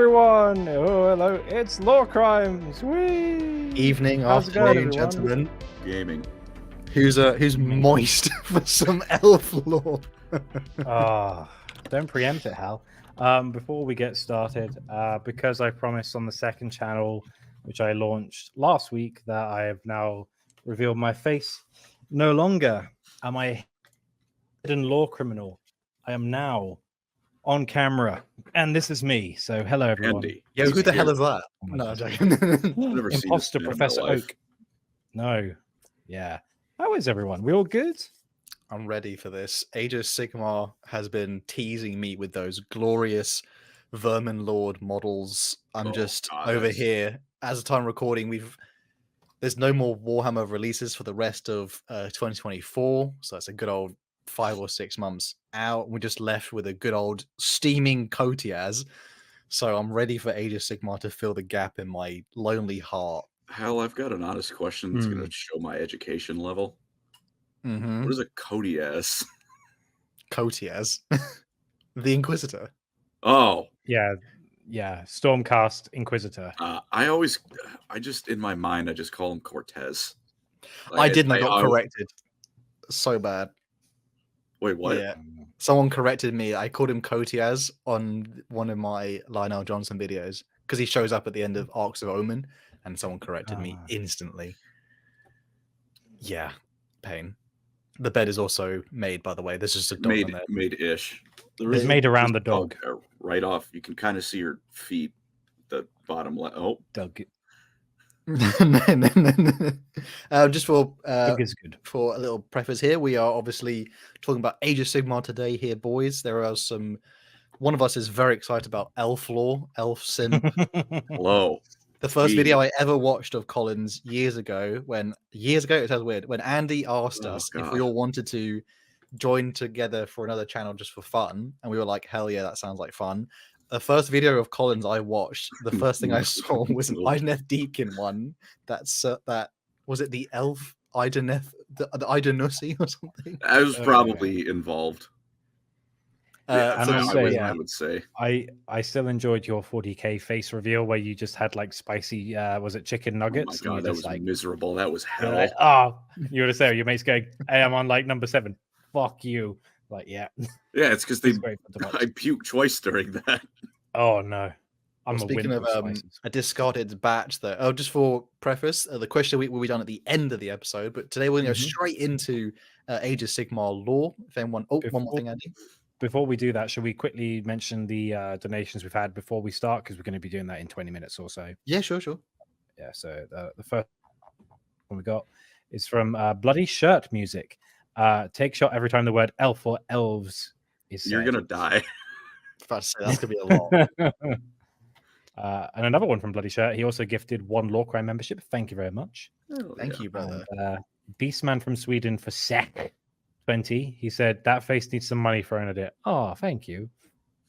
everyone! Oh, hello, it's Lorecrimes! Whee! Evening, How's it going, afternoon, everyone? gentlemen. Gaming. Who's moist for some elf lore? Don't preempt it, Hal. Before we get started, because I promised on the second channel, which I launched last week, that I have now revealed my face, no longer am I a hidden law criminal. I am now on camera, and this is me. So, hello, everyone. Andy. Yo, who the hell is that? Oh my No, God. I'm joking. never seen Imposter this man in Professor my life. Oak. No. Yeah. How is everyone? We all good? I'm ready for this. Ageo of Sigmar has been teasing me with those glorious Vermin Lord models. I'm Oh, just God, over that's- here. As of time recording, there's no more Warhammer releases for the rest of 2024, so it's a good old 5 or 6 months out. We're just left with a good old steaming Kotias. So I'm ready for Age of Sigmar to fill the gap in my lonely heart. Hal, I've got an honest question that's going to show my education level. Mm-hmm. What is a Kotias? Kotias, the Inquisitor. Oh, Yeah. Stormcast Inquisitor. I just, in my mind, I just call him Cortez. I didn't. I got corrected so bad. Wait, what? Yeah. Someone corrected me. I called him Kotias on one of my Lionel Johnson videos because he shows up at the end of Arcs of Omen, and someone corrected me instantly. Yeah, pain. The bed is also made, by the way. There's just a dog on there. Made-ish. It's made around the dog. Right off. You can kind of see her feet, the bottom left. Oh, Dog. Just for Dog is good. for a little preface here, we are obviously talking about Age of Sigmar today here, boys. There are one of us is very excited about elf lore, elf sim. hello. The first video I ever watched of Colin's years ago, it sounds weird, when Andy asked us if we all wanted to join together for another channel just for fun, and we were like, hell yeah, that sounds like fun. The first video of Colin's I watched, the first thing I saw was an Idoneth Deepkin one. That was it, the elf Idoneth, the Idonussi or something. I was probably involved. I would say. I still enjoyed your 40k face reveal where you just had like spicy, was it chicken nuggets? Oh my God, that was like miserable. That was hell. Like, oh, you would have said your mate's going, hey, I'm on like number 7. Fuck you. Like, yeah. Yeah, it's because I puked twice during that. Oh no. Speaking of a discarded batch, though, just for preface, the question will be done at the end of the episode, but today we're going to go straight into Age of Sigmar lore. If anyone, one more thing, Andy. Before we do that, should we quickly mention the donations we've had before we start? Because we're going to be doing that in 20 minutes or so. Yeah, sure. Yeah, so the first one we got is from Bloody Shirt Music. Take shot every time the word elf or elves is said. You're going to die. About to say, that's going to be a lot. And another one from Bloody Shirt. He also gifted 1 Lorecrime membership. Thank you very much. Thank you, brother. And, Beastman from Sweden for SEK 20. He said that face needs some money thrown at it. Oh, thank you.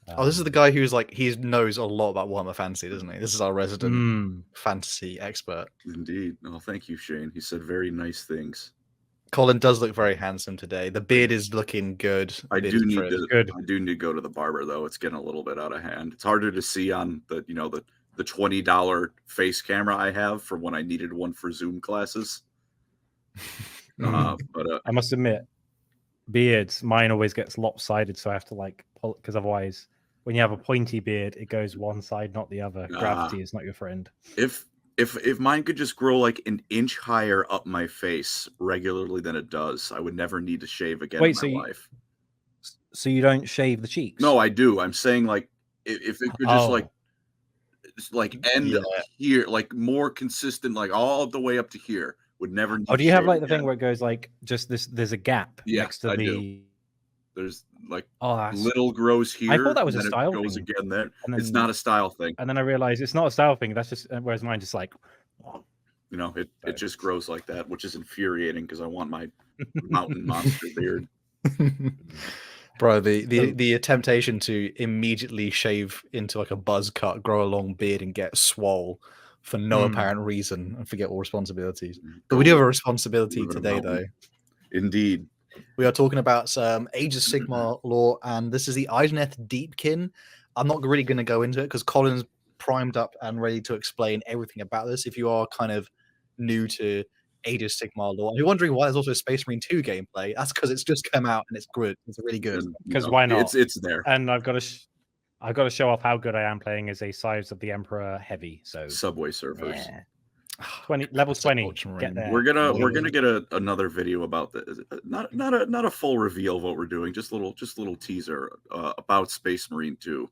This is the guy who's like, he knows a lot about Warhammer Fantasy, doesn't he? This is our resident fantasy expert. Indeed. Oh, thank you, Shane. He said very nice things. Colin does look very handsome today. The beard is looking good. I do need to go to the barber though. It's getting a little bit out of hand. It's harder to see on the the $20 face camera I have for when I needed one for Zoom classes. But I must admit, beards, mine always gets lopsided, so I have to like pull, because otherwise when you have a pointy beard it goes one side, not the other. Gravity is not your friend. If mine could just grow like an inch higher up my face regularly than it does, I would never need to shave again in my life. So you don't shave the cheeks? No, I do. I'm saying like if it could just end here, like more consistent, like all the way up to here. Would never. Do you have like the thing where it goes like just this? There's a gap next to the. There's like that's... little grows here. I thought that was a style thing. Goes again there. And then, it's not a style thing. And then I realized it's not a style thing. That's just whereas mine just like. It just grows like that, which is infuriating because I want my mountain monster beard. Bro, the temptation to immediately shave into like a buzz cut, grow a long beard, and get swole for no apparent reason and forget all responsibilities. But we do have a responsibility today, though. Indeed. We are talking about some Age of Sigmar lore, and this is the Idoneth Deepkin. I'm not really going to go into it because Colin's primed up and ready to explain everything about this. If you are kind of new to Age of Sigmar lore, you're wondering why there's also a Space Marine 2 gameplay. That's because it's just come out and it's good. It's really good. Because why not? It's there. And I've got to show off how good I am playing as a Size of the Emperor heavy. So Subway Surfers. Yeah. 20 level 20. Get there. We're gonna get another video about the not a full reveal of what we're doing, just a little teaser about Space Marine 2.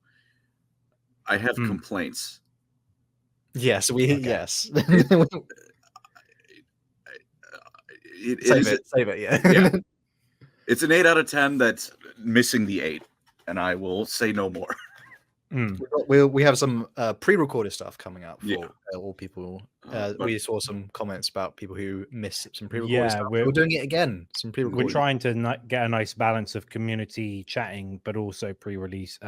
I have complaints. Yes, yes. Save it, yeah. It's an 8 out of 10 that's missing the 8, and I will say no more. We have some pre-recorded stuff coming up for all people. We saw some comments about people who missed some pre-recorded stuff. We're doing it again. Some pre-recorded. We're trying to get a nice balance of community chatting, but also pre-release,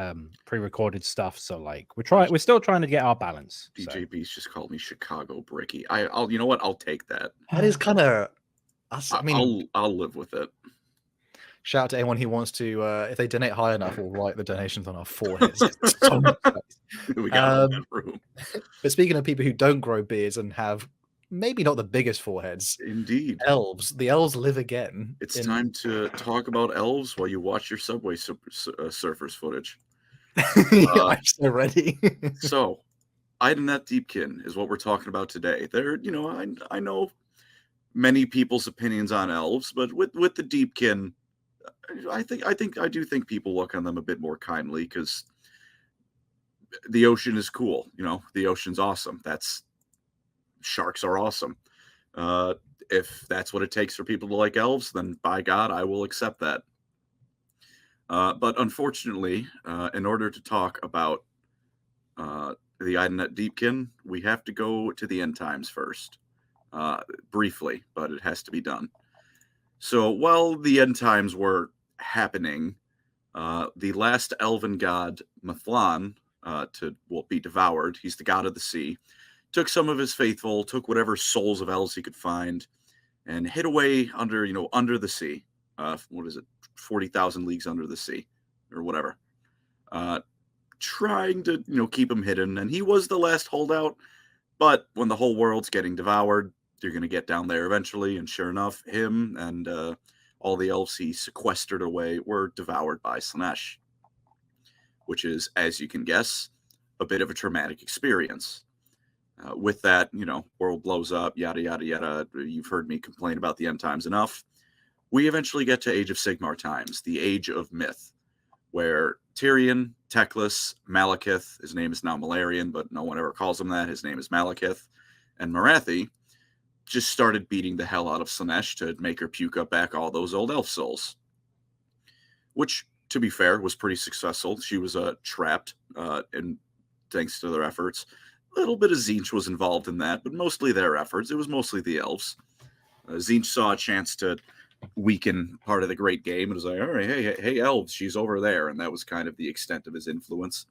pre-recorded stuff. So like we're still trying to get our balance. DJ Beast just called me Chicago Bricky. I'll you know what? I'll take that. That is kind of. I mean, I'll live with it. Shout out to anyone who wants to, if they donate high enough, we'll write the donations on our foreheads. So we got that room. But speaking of people who don't grow beards and have maybe not the biggest foreheads, indeed, elves. The elves live again. It's time to talk about elves while you watch your Subway Surfers footage. I'm so ready. So, Idoneth Deepkin is what we're talking about today. I know many people's opinions on elves, but with the Deepkin, I do think people look on them a bit more kindly because the ocean is cool. The ocean's awesome. Sharks are awesome. If that's what it takes for people to like elves, then by God, I will accept that. But unfortunately, in order to talk about the Idoneth Deepkin, we have to go to the end times first. Briefly, but it has to be done. So while the end times were happening, the last elven god, Mithlan, to be devoured, he's the god of the sea, took some of his faithful, took whatever souls of elves he could find, and hid away under the sea. What is it? 40,000 leagues under the sea, or whatever. Trying to, keep him hidden, and he was the last holdout. But when the whole world's getting devoured, you're going to get down there eventually, and sure enough, him and all the elves he sequestered away were devoured by Slaanesh, which is, as you can guess, a bit of a traumatic experience. With that, world blows up, yada, yada, yada. You've heard me complain about the end times enough. We eventually get to Age of Sigmar times, the Age of Myth, where Tyrion, Teclis, Malekith, his name is now Malarian, but no one ever calls him that. His name is Malekith, and Marathi just started beating the hell out of Slaanesh to make her puke up back all those old elf souls. Which, to be fair, was pretty successful. She was trapped, and thanks to their efforts. A little bit of Tzeentch was involved in that, but mostly their efforts. It was mostly the elves. Tzeentch saw a chance to weaken part of the great game and was like, all right, hey, elves, she's over there. And that was kind of the extent of his influence.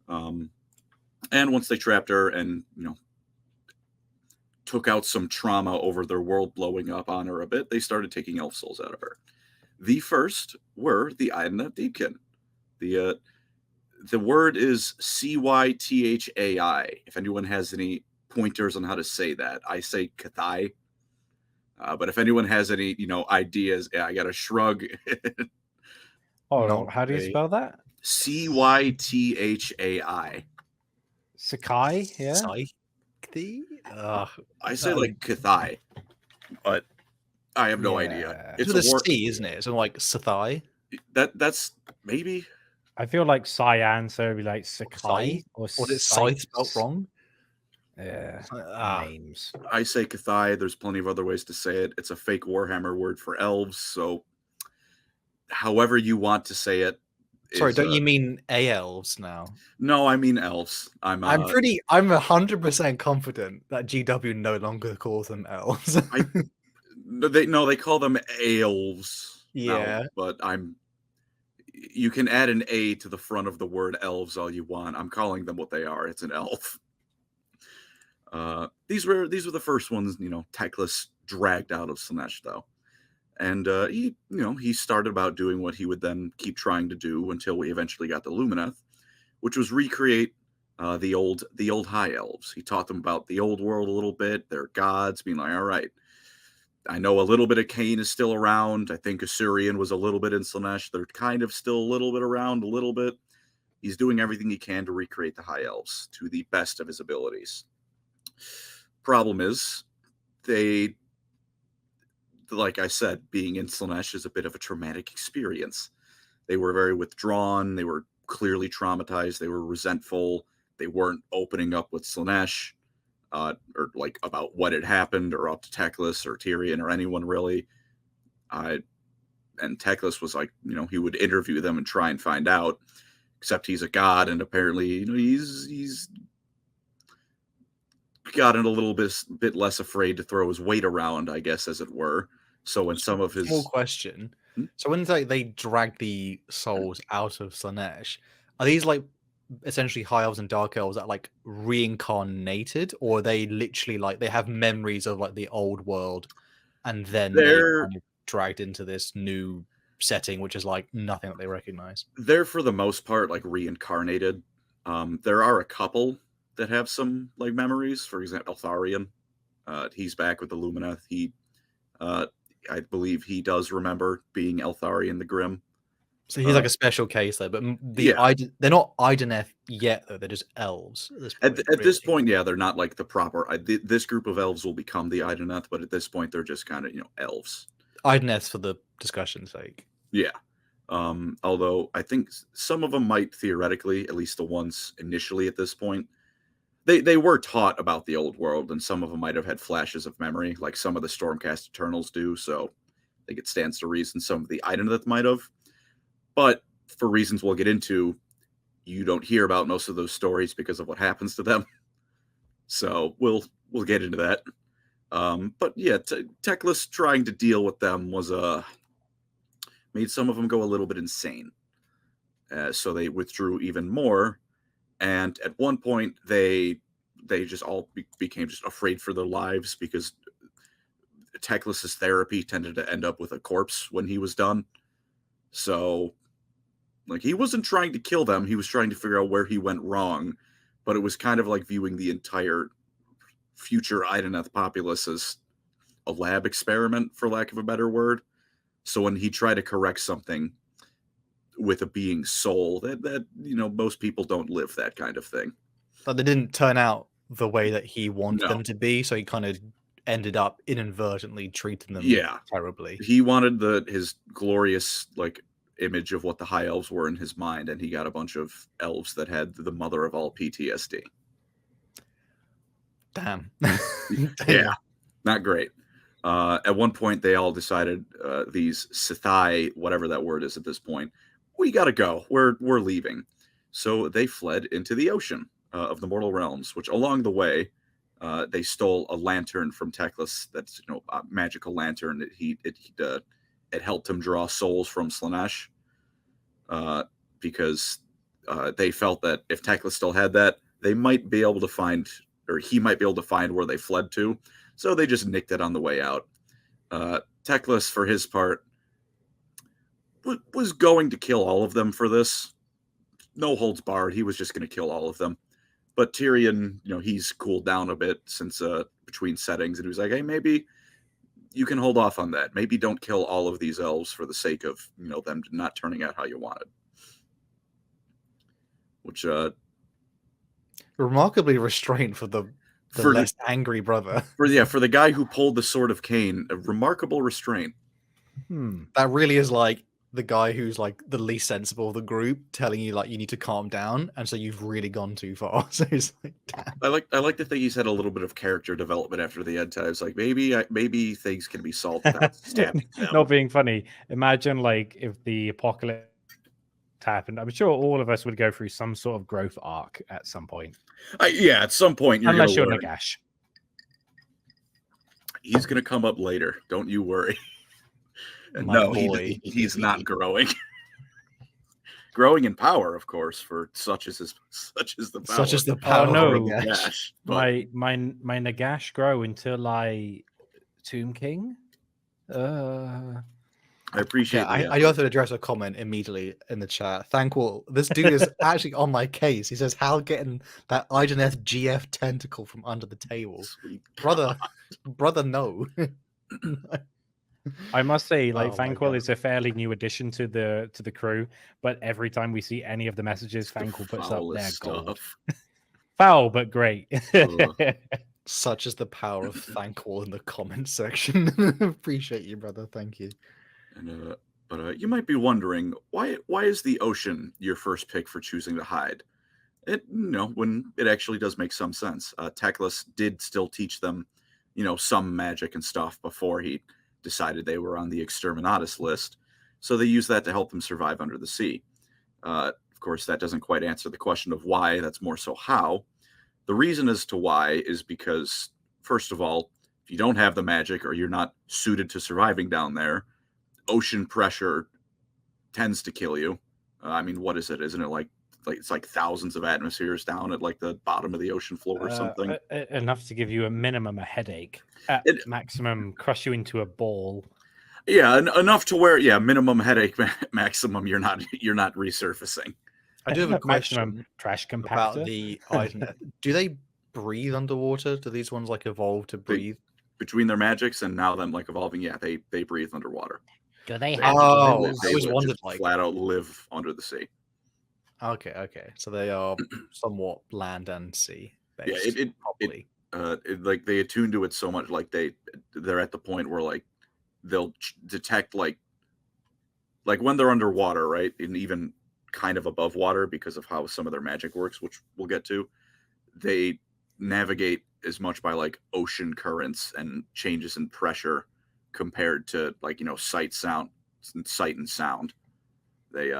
And once they trapped her and, took out some trauma over their world blowing up on her a bit, they started taking elf souls out of her. The first were the Idoneth Deepkin. The word is Cythai. If anyone has any pointers on how to say that, I say Cathai. But if anyone has any, ideas, I got to shrug. How do you spell that? Cythai. Sakai, yeah. I say like Cathai, but I have no idea. It's a C, isn't it? So like Sathai. That's maybe. I feel like Cyan, so it'd be like Sakai or is it Scythe spelled wrong? Yeah, names. I say Cathai. There's plenty of other ways to say it. It's a fake Warhammer word for elves, so however you want to say it. Sorry, don't you mean elves now? No, I mean elves. I'm 100% confident that GW no longer calls them elves. They call them elves. Yeah, now, but you can add an A to the front of the word elves all you want. I'm calling them what they are. It's an elf. These were the first ones, Teclis dragged out of Slaanesh, though. And he started about doing what he would then keep trying to do until we eventually got the Lumineth, which was recreate the old high elves. He taught them about the old world a little bit, their gods, being like, all right, I know a little bit of Cain is still around. I think Assyrian was a little bit in Slaanesh. They're kind of still a little bit around, a little bit. He's doing everything he can to recreate the high elves to the best of his abilities. Problem is, they, like I said, being in Slaanesh is a bit of a traumatic experience. They were very withdrawn. They were clearly traumatized. They were resentful. They weren't opening up with Slaanesh, or like about what had happened, or up to Teclis or Tyrion or anyone really. And Teclis was like, he would interview them and try and find out. Except he's a god, and apparently, he's gotten a little bit less afraid to throw his weight around, I guess, as it were. So when some of his small question, so when they drag the souls out of Slaanesh, are these like essentially high elves and dark elves that like reincarnated, or are they literally like they have memories of like the old world, and then they're kind of dragged into this new setting, which is like nothing that they recognize? They're for the most part like reincarnated. There are a couple that have some like memories. For example, Eltharion, he's back with the Lumineth. He, I believe he does remember being Eltharion the Grim. So he's like a special case there, but they're not Idoneth yet, though. They're just elves at this point. Yeah, they're not like the proper. This group of elves will become the Idoneth, but at this point, they're just kind of elves. Idoneths for the discussion's sake. Yeah. Although I think some of them might theoretically, at least the ones initially at this point, they were taught about the old world, and some of them might have had flashes of memory, like some of the Stormcast Eternals do. So I think it stands to reason some of the Idoneth might have. But for reasons we'll get into, you don't hear about most of those stories because of what happens to them. So we'll get into that. But yeah, Teclis trying to deal with them was made some of them go a little bit insane. So they withdrew even more. And at one point, they just all became just afraid for their lives, because Teclis's therapy tended to end up with a corpse when he was done. So, like, he wasn't trying to kill them. He was trying to figure out where he went wrong. But it was kind of like viewing the entire future Idoneth populace as a lab experiment, for lack of a better word. So when he tried to correct something with a being's soul, that most people don't live that kind of thing. But they didn't turn out the way that he wanted them to be, so he kind of ended up inadvertently treating them terribly. He wanted his glorious like image of what the high elves were in his mind, and he got a bunch of elves that had the mother of all PTSD. Damn. Yeah, not great. At one point, they all decided, these Sithai, whatever that word is at this point, we gotta go. We're leaving. So they fled into the ocean of the mortal realms, which along the way, they stole a lantern from Teclis. That's a magical lantern. It helped him draw souls from Slaanesh, because they felt that if Teclis still had that, they might be able to find, or he might be able to find where they fled to. So they just nicked it on the way out. Teclis, for his part, was going to kill all of them for this. No holds barred. He was just going to kill all of them. But Tyrion, he's cooled down a bit since between settings, and he was like, hey, maybe you can hold off on that. Maybe don't kill all of these elves for the sake of, them not turning out how you wanted. Which remarkably restrained for the less angry brother. For the guy who pulled the sword of Cain, a remarkable restraint. That really is like the guy who's like the least sensible of the group telling you like you need to calm down, and so you've really gone too far. So it's like, damn. I like to think he's had a little bit of character development after the end times. Like maybe things can be solved without stabbing them. Not being funny. Imagine like if the apocalypse happened. I'm sure all of us would go through some sort of growth arc at some point. At some point, unless you're Nagash. He's gonna come up later. Don't you worry. He's not growing. Growing in power, of course, for such is the power. Such is the power. Oh no, Nagash, my Nagash grow until Tomb King. I appreciate I do have to address a comment immediately in the chat. Thankful. This dude is actually on my case. He says, "How getting that Idoneth GF tentacle from under the table, Sweet brother? Brother, no." I must say, like, Oh my Thanquil God. is a fairly new addition to the crew, but every time we see any of the messages, the Thanquil puts up their foulest gold. stuff. Foul, but great. Such is the power of Thankful in the comment section. Appreciate you, brother. Thank you. And but you might be wondering why is the ocean your first pick for choosing to hide? It when it actually does make some sense. Teclis did still teach them, some magic and stuff before he decided they were on the exterminatus list. So they use that to help them survive under the sea. Of course, that doesn't quite answer the question of why. That's more so how. The reason as to why is because, first of all, if you don't have the magic or you're not suited to surviving down there, ocean pressure tends to kill you. I mean, what is it? Isn't it like it's like thousands of atmospheres down at like the bottom of the ocean floor or something? Enough to give you a minimum a headache. At maximum, crush you into a ball. Yeah, enough to where minimum headache, maximum you're not resurfacing. I do have a question Maximum trash compactor. about the Idoneth. Do they breathe underwater? Do these ones like evolve to breathe? Between their magics and now them like evolving, they breathe underwater. Do they have? Oh, They I always wondered, just like, flat out live under the sea. Okay. So they are somewhat land and sea based. Yeah, probably. Like they attune to it so much, like they're at the point where like they'll detect like when they're underwater, right, and even kind of above water because of how some of their magic works, which we'll get to. They navigate as much by like ocean currents and changes in pressure compared to like sight and sound. They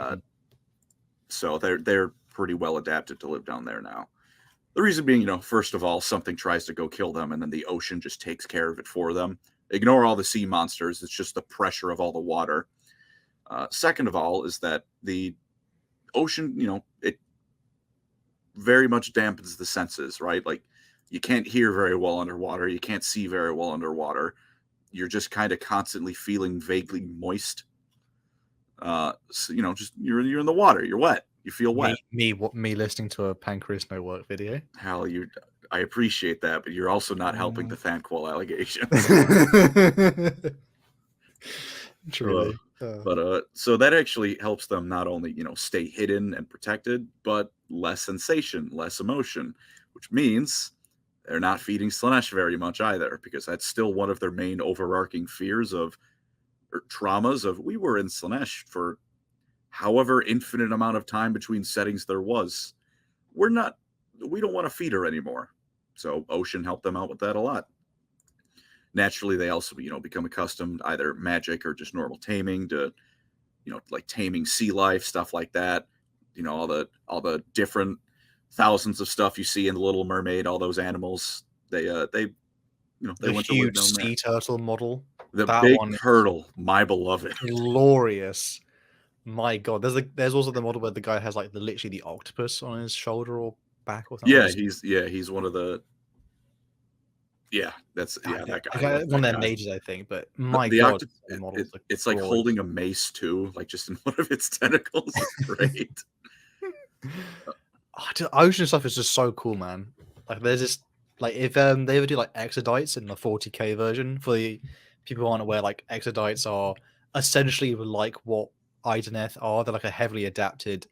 so they're pretty well adapted to live down there now. The reason being, first of all, something tries to go kill them and then the ocean just takes care of it for them. Ignore all the sea monsters. It's just the pressure of all the water. Second of all is that the ocean, it very much dampens the senses, right? Like you can't hear very well underwater. You can't see very well underwater. You're just kind of constantly feeling vaguely moist. So, just you're in the water. You're wet. You feel wet. Me listening to a Pancreas No Work video. Hal, I appreciate that, but you're also not helping the Thankful allegations. Truly. But so that actually helps them not only stay hidden and protected, but less sensation, less emotion, which means they're not feeding Slaanesh very much either, because that's still one of their main overarching fears or traumas of we were in Slaanesh for however infinite amount of time between settings there was. We don't want to feed her anymore. So Ocean helped them out with that a lot. Naturally, they also, become accustomed either magic or just normal taming to, like taming sea life, stuff like that. All the different thousands of stuff you see in The Little Mermaid, all those animals. They went the to live huge down there. sea turtle model. The that big one turtle, my beloved. Glorious. My God, there's also the model where the guy has like literally the octopus on his shoulder or back or something. He's one of the. Yeah, that guy. One of their mages, I think. But my the God, it's like holding a mace too, like just in one of its tentacles. It's great. Ocean stuff is just so cool, man. Like there's this, like if they ever do like exodites in the 40k version, for the people who aren't aware, like exodites are essentially like what Idoneth are. They're like a heavily adapted,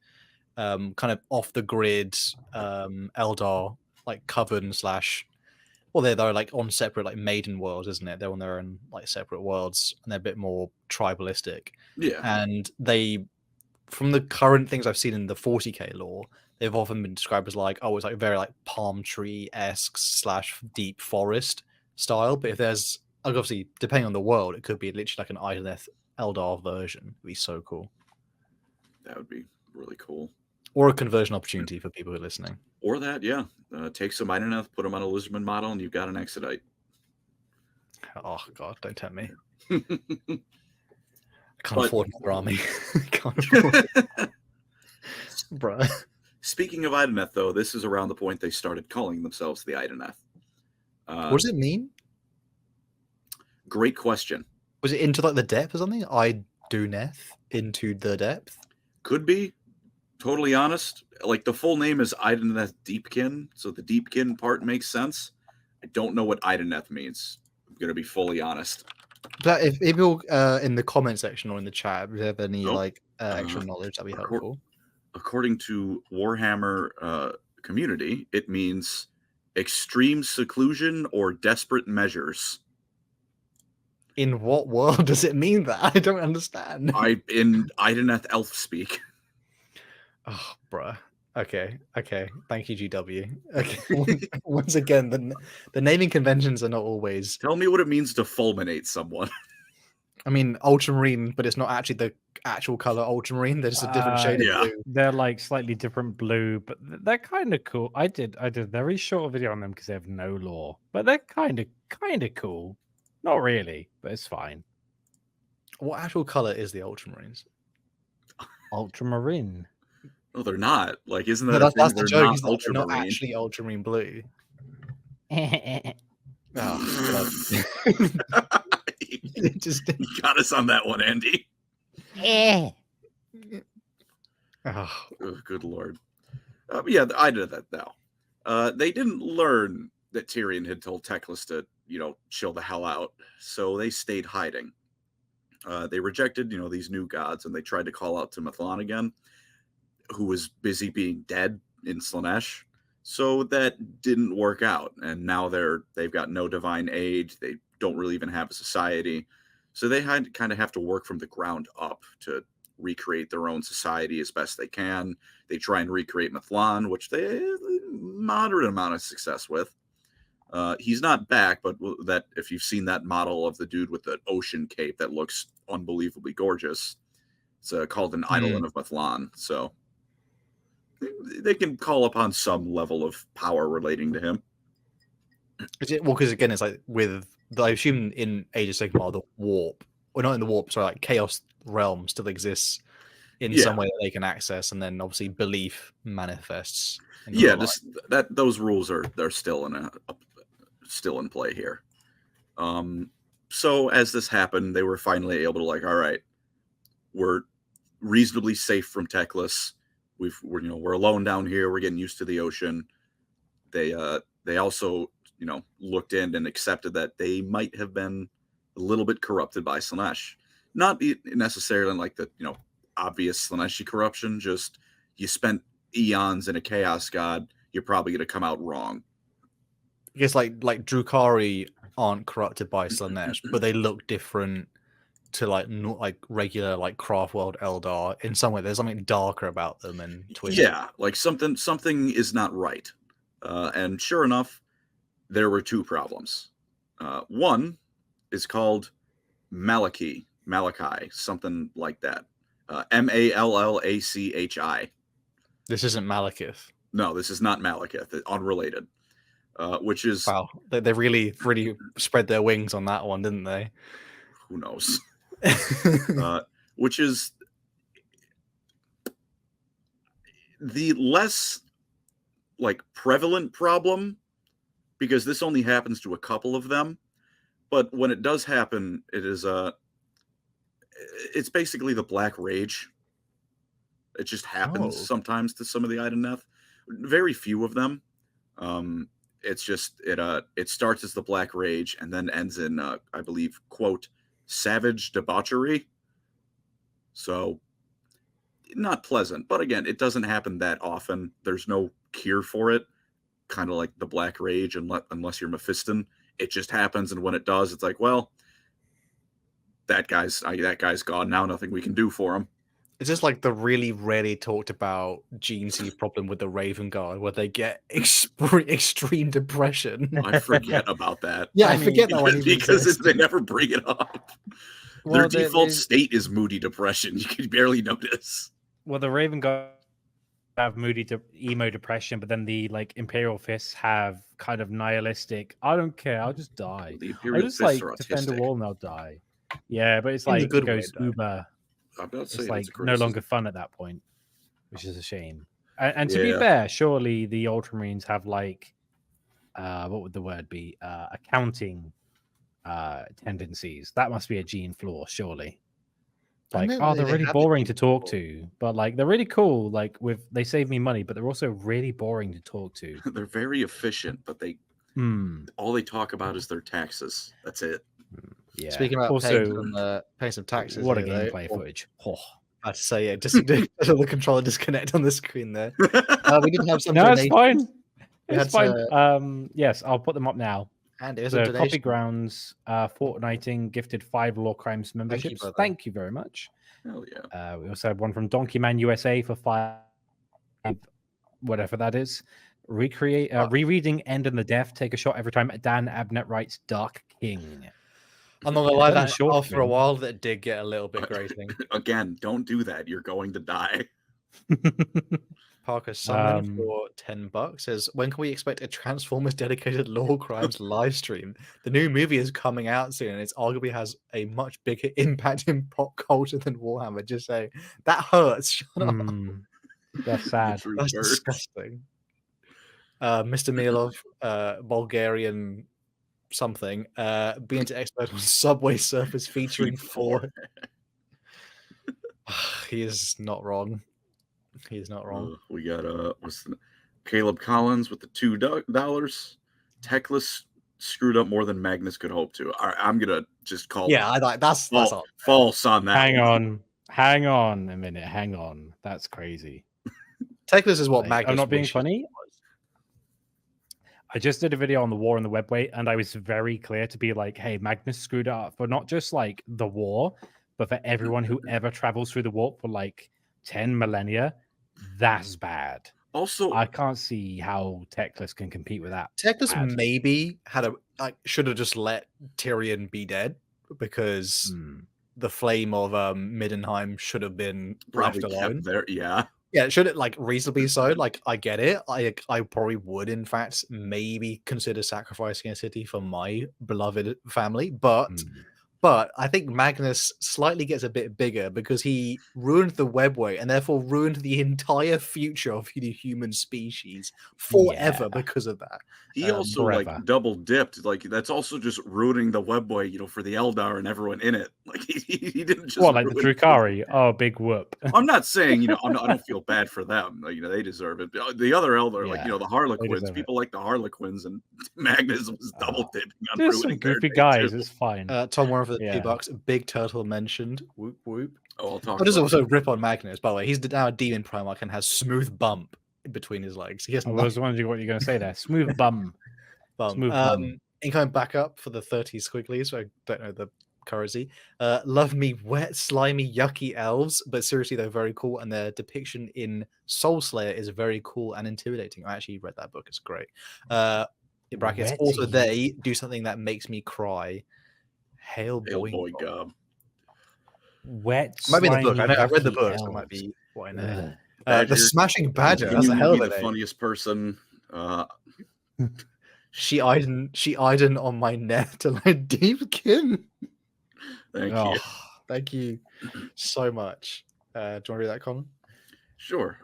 kind of off the grid, Eldar like coven / well, they're like on separate like maiden worlds, isn't it? They're on their own like separate worlds, and they're a bit more tribalistic. Yeah, and they, from the current things I've seen in the 40k lore, they've often been described as like, oh, it's like very like palm tree-esque / deep forest style. But if there's obviously, depending on the world, it could be literally like an Idoneth Eldar version. It'd be so cool. That would be really cool. Or a conversion opportunity for people who are listening. Or that, yeah. Take some Idoneth, put them on a Lizardman model, and you've got an Exodite. Oh, God, don't tempt me. I can't afford another army. Can't afford it. Bruh. Speaking of Idoneth, though, this is around the point they started calling themselves the Idoneth. What does it mean? Great question. Was it into like the depth or something? Idoneth into the depth? Could be. Totally honest. Like, the full name is Idoneth Deepkin, so the Deepkin part makes sense. I don't know what Idoneth means. I'm going to be fully honest. But if you're in the comment section or in the chat, if you have any Nope. extra knowledge, that'd be helpful. According to Warhammer community, it means extreme seclusion or desperate measures. In what world does it mean that? I don't understand. In Idoneth elf speak. Oh, bruh. Okay. Thank you, GW. Okay. Once again, the naming conventions are not always. Tell me what it means to fulminate someone. I mean, ultramarine, but it's not actually the actual color ultramarine. There's a different shade of blue. They're like slightly different blue, but they're kind of cool. I did a very short video on them because they have no lore, but they're kind of cool. Not really, but it's fine. What actual color is the ultramarines? Ultramarine. No, they're not. Like, isn't that that's the joke? They're not actually ultramarine blue. Oh, just you got us on that one, Andy. Oh, good lord. Yeah, I did that now. They didn't learn that Tyrion had told Teclis to, chill the hell out, so they stayed hiding. They rejected, these new gods, and they tried to call out to Mathlon again, who was busy being dead in Slaanesh. So that didn't work out, and now they've got no divine aid. They don't really even have a society, so they kind of have to work from the ground up to recreate their own society as best they can. They try and recreate Mathlon, which they moderate amount of success with. He's not back, but that if you've seen that model of the dude with the ocean cape that looks unbelievably gorgeous, it's called an Eidolon of Mathlon. So they can call upon some level of power relating to him. Because again, it's like I assume in Age of Sigmar, the warp, or not in the warp, sorry, like Chaos Realm still exists in some way that they can access, and then obviously belief manifests. Those rules they're still in play here. So as this happened, they were finally able to all right, we're reasonably safe from Teclis. We're alone down here. We're getting used to the ocean. They also looked in and accepted that they might have been a little bit corrupted by Slaanesh. Not necessarily like the obvious Slaaneshi corruption. Just you spent eons in a chaos god, you're probably going to come out wrong. I guess like Drukhari aren't corrupted by Slaanesh, but they look different to not regular Craftworld Eldar. In some way, there's something darker about them and twisted. Yeah, like something is not right. And sure enough, there were two problems. One is called Malachi, something like that. Mallachi. This isn't Malekith. No, this is not Malekith. It's unrelated. Which is wow. They really spread their wings on that one, didn't they? Who knows? Which is the less prevalent problem, because this only happens to a couple of them. But when it does happen, it's basically the Black Rage. It just happens sometimes to some of the Idoneth. Very few of them. It's just it starts as the Black Rage and then ends in I believe, quote, savage debauchery. So not pleasant, but again, it doesn't happen that often. There's no cure for it, kind of like the Black Rage, unless you're Mephiston. It just happens, and when it does, it's like, well, that guy's gone now. Nothing we can do for him. Is this like the really rarely talked about GNC problem with the Raven Guard, where they get extreme depression? I forget about that. Yeah, I forget that one because they never bring it up. Well, their default state is moody depression. You can barely notice. Well, the Raven Guard have moody emo depression, but then the Imperial Fists have kind of nihilistic. I don't care. I'll just die. The Imperial Fists are defend autistic. a wall and I'll die. Yeah, but it's In the good goes way, uber. It's no longer fun at that point, which is a shame. And to be fair, surely the Ultramarines have what would the word be? Accounting tendencies. That must be a gene flaw, surely. Like, they're really boring to talk to, but like they're really cool. Like they save me money, but they're also really boring to talk to. They're very efficient, but all they talk about is their taxes. That's it. Yeah. Speaking about paying some taxes, what a here, gameplay footage. Oh. I have to say, yeah, just the controller disconnect on the screen there. We did have some. No, donations. it's fine. It's fine. To, yes, I'll put them up now. And there's so a donation. Copy Grounds, Fortnighting gifted 5 Lorecrimes memberships. Thank you very much. Hell yeah. We also had one from Donkey Man USA for 5, whatever that is. Rereading End and the Death. Take a shot every time Dan Abnett writes Dark King. I'm not gonna lie, that after a while that did get a little bit grating. Again, don't do that. You're going to die. Parker Summon for $10 says, when can we expect a Transformers dedicated Lorecrimes live stream? The new movie is coming out soon, and it arguably has a much bigger impact in pop culture than Warhammer. Just saying, that hurts. Shut up. That's sad. That's disgusting. Mr. Milov, Bulgarian something, being an expert on Subway Surfers featuring 4. He is not wrong. He's not wrong. We got Caleb Collins with the $2. Techless screwed up more than Magnus could hope to. I'm gonna just call. Yeah, I like that's false on that. Hang on a minute. Hang on. That's crazy. Techless is what Magnus. I'm not being funny. I just did a video on the war and the webway, and I was very clear to be like, "Hey, Magnus screwed up for not just like the war, but for everyone who ever travels through the warp for like 10 millennia." That's bad. Also, I can't see how Techless can compete with that. Techless maybe should have just let Tyrion be dead, because the flame of Middenheim should have been left alone. There, yeah, it should have reasonably so. Like, I get it. I probably would, in fact, maybe consider sacrificing a city for my beloved family, but I think Magnus slightly gets a bit bigger because he ruined the webway and therefore ruined the entire future of the human species forever because of that. He also double dipped. Like, that's also just ruining the webway, for the Eldar and everyone in it. Like, he didn't just like the Drukhari. Oh, big whoop. I'm not saying I don't feel bad for them. They deserve it. The other Eldar, the Harlequins, people like the Harlequins, and Magnus was double dipping on ruining some goofy guys. It's fine. Tom Warren for the $2. Big Turtle mentioned. Whoop whoop. Oh, I'll just also rip on Magnus. By the way, he's now a demon Primarch and has smooth bump in between his legs. He has I was wondering what you're going to say there. Smooth bum. Smooth bum. And coming back up for the 30 squigglies, so I don't know the currency. Love me wet, slimy, yucky elves, but seriously, they're very cool, and their depiction in Soul Slayer is very cool and intimidating. I actually read that book. It's great. In brackets, also they do something that makes me cry. Hail boy gob. Wet. Might be the book. I read the book. So it might be what I know. The Smashing Badger. That's a hell of a name. The funniest person. She Idon on my net and I Deepkin. Thank you so much. Do you want to read that, Colin? Sure.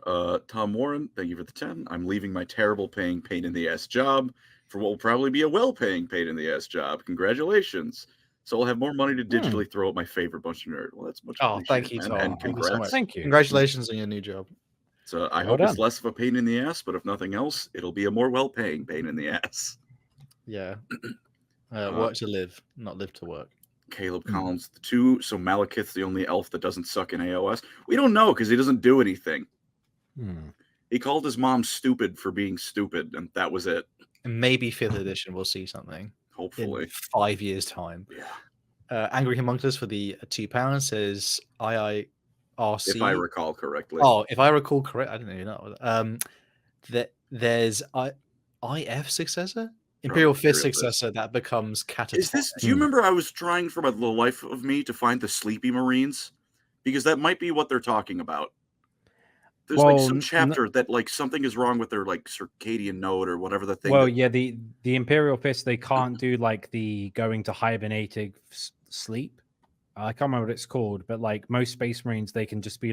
Tom Warren, thank you for the 10. I'm leaving my terrible paying pain in the ass job for what will probably be a well-paying pain in the ass job. Congratulations. So I'll have more money to digitally throw at my favorite bunch of nerds. Well, that's much appreciated. Thank you, Tom. And congrats. Thank you so much. Thank you. Congratulations on your new job. So I hope it's less of a pain in the ass, but if nothing else, it'll be a more well-paying pain in the ass. Yeah. Work to live, not live to work. Caleb Collins, the 2. So Malekith's the only elf that doesn't suck in AOS. We don't know because he doesn't do anything. He called his mom stupid for being stupid, and that was it. And maybe 5th edition we'll see something. Hopefully. In 5 years' time. Yeah. Angry Homunculus for the £2 says IIRC. If I recall correctly. Oh, if I recall correct, I didn't even know. There's IF successor? Imperial Fist successor that becomes catatonic. Is this? Do you remember I was trying for the life of me to find the Sleepy Marines? Because that might be what they're talking about. There's some chapter that something is wrong with their circadian node or whatever the thing. Well, the Imperial Fist, they can't do the going to hibernating sleep. I can't remember what it's called, but most Space Marines, they can just be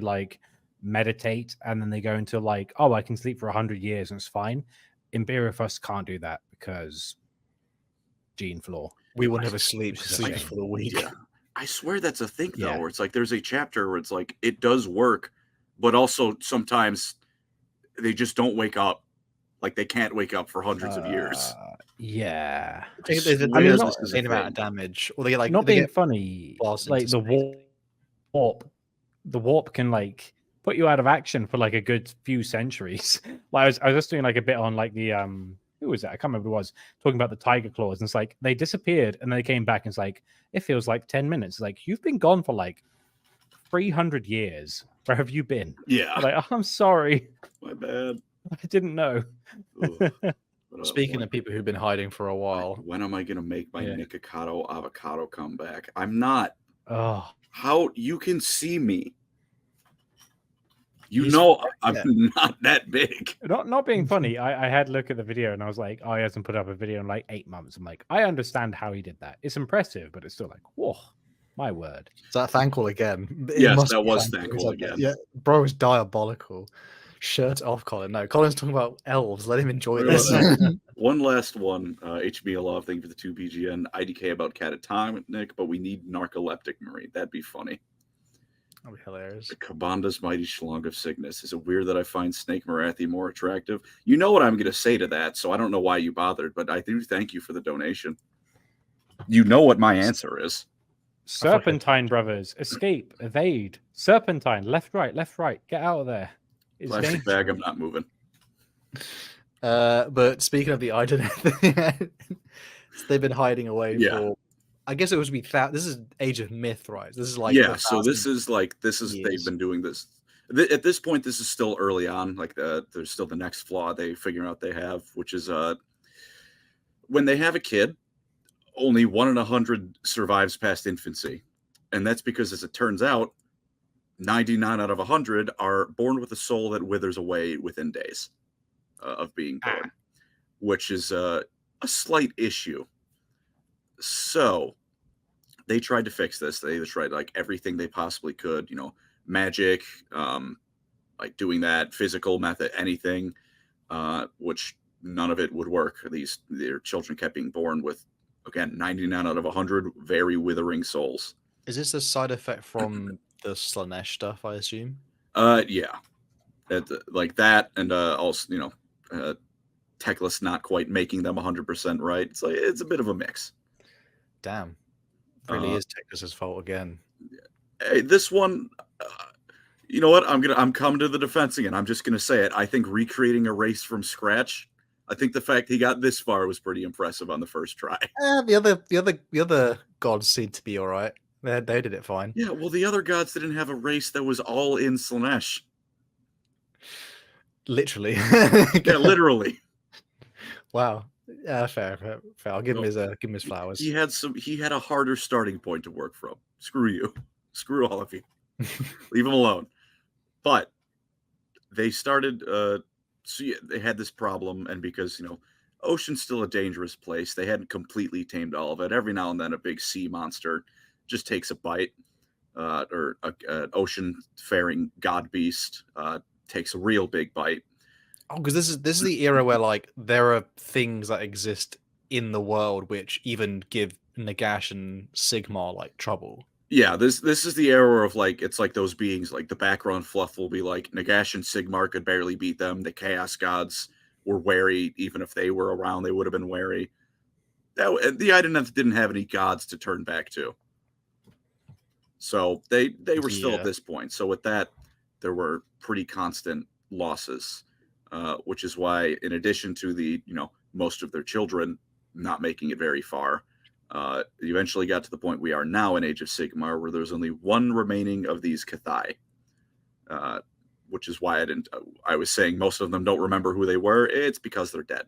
meditate and then they go into I can sleep for 100 years and it's fine. Imperial Fist can't do that because gene flaw. We will never sleep for the week. Yeah. I swear that's a thing, though, Yeah. where it's like there's a chapter where it's like it does work, but also sometimes they just don't wake up. Like they can't wake up for hundreds of years. Yeah. I think there's a I mean, there's not- a insane amount of damage, or they get like Not they being get funny, blasted like into the space. warp can like put you out of action for like a good few centuries. Like I was just doing like a bit on like the who was that? I can't remember who it was talking about the tiger claws, and it's like they disappeared and they came back, and it's like it feels like 10 minutes. It's like you've been gone for like 300 years. Where have you been? Yeah, I'm like, oh, I'm sorry, my bad. I didn't know. Ugh. But, Speaking of people who've been hiding for a while, when am I gonna make my Yeah. Nikocado avocado come back? I'm not. Oh, How you can see me? You He's- know I'm yeah. not that big. not being funny. I had a look at the video and I was like, oh, he hasn't put up a video in like 8 months. I'm like, I understand how he did that. It's impressive, but it's still like, whoa, my word. is that thankful again? It Yes, must that be was Thankful. Thankful He's like, again. Yeah, bro is diabolical. Shirt off, Colin. No, Colin's talking about elves. Let him enjoy this. One last one. HB Love, thank you for the 2 BGN. IDK about catatonic, but we need narcoleptic Marine. That'd be funny. That'd be hilarious. The Kabandha's Mighty Schlong of Sickness. Is it weird that I find Snake Marathi more attractive? You know what I'm going to say to that, so I don't know why you bothered, but I do thank you for the donation. You know what my answer is. Serpentine brothers, escape, evade. Serpentine, left, right, get out of there. It's Plastic dangerous. bag, I'm not moving. But speaking of the Idoneth, they've been hiding away for. I guess it was this is Age of Myth, right? This is like so this is years. they've been doing this. At this point, this is still early on. Like there's still the next flaw they figure out they have, which is when they have a kid, only 1 in 100 survives past infancy, and that's because, as it turns out, 99 out of 100 are born with a soul that withers away within days of being born, which is a slight issue. So they tried to fix this. They tried like everything they possibly could, magic, like doing that, physical method, anything, which none of it would work. Their children kept being born with, again, 99 out of 100 very withering souls. Is this a side effect from the Slanesh stuff, I assume? Yeah. Like that, and also, Teclis not quite making them 100% right. It's like it's a bit of a mix. Damn. Really is Teclis's fault again. Hey, this one, you know what? I'm coming to the defense again. I'm just gonna say it. I think recreating a race from scratch. I think the fact he got this far was pretty impressive on the first try. The other gods seem to be all right. They did it fine. Yeah, well, the other gods didn't have a race that was all in Slanesh. Literally. Yeah, literally. Wow. Yeah, fair. I'll give him his flowers. He had a harder starting point to work from. Screw you. Screw all of you. Leave him alone. But they started they had this problem, and because ocean's still a dangerous place, they hadn't completely tamed all of it. Every now and then a big sea monster just takes a bite, or an ocean faring god beast takes a real big bite. Oh, because this is the era where like there are things that exist in the world which even give Nagash and Sigmar like trouble. Yeah, this is the era of like, it's like those beings, like the background fluff will be like Nagash and Sigmar could barely beat them. The Chaos Gods were wary, even if they were around, they would have been wary. The Idoneth didn't have any gods to turn back to. So they were still at this point. So with that, there were pretty constant losses, which is why, in addition to the most of their children not making it very far, eventually got to the point we are now in Age of Sigmar, where there's only one remaining of these Cathai, which is why I was saying most of them don't remember who they were. It's because they're dead.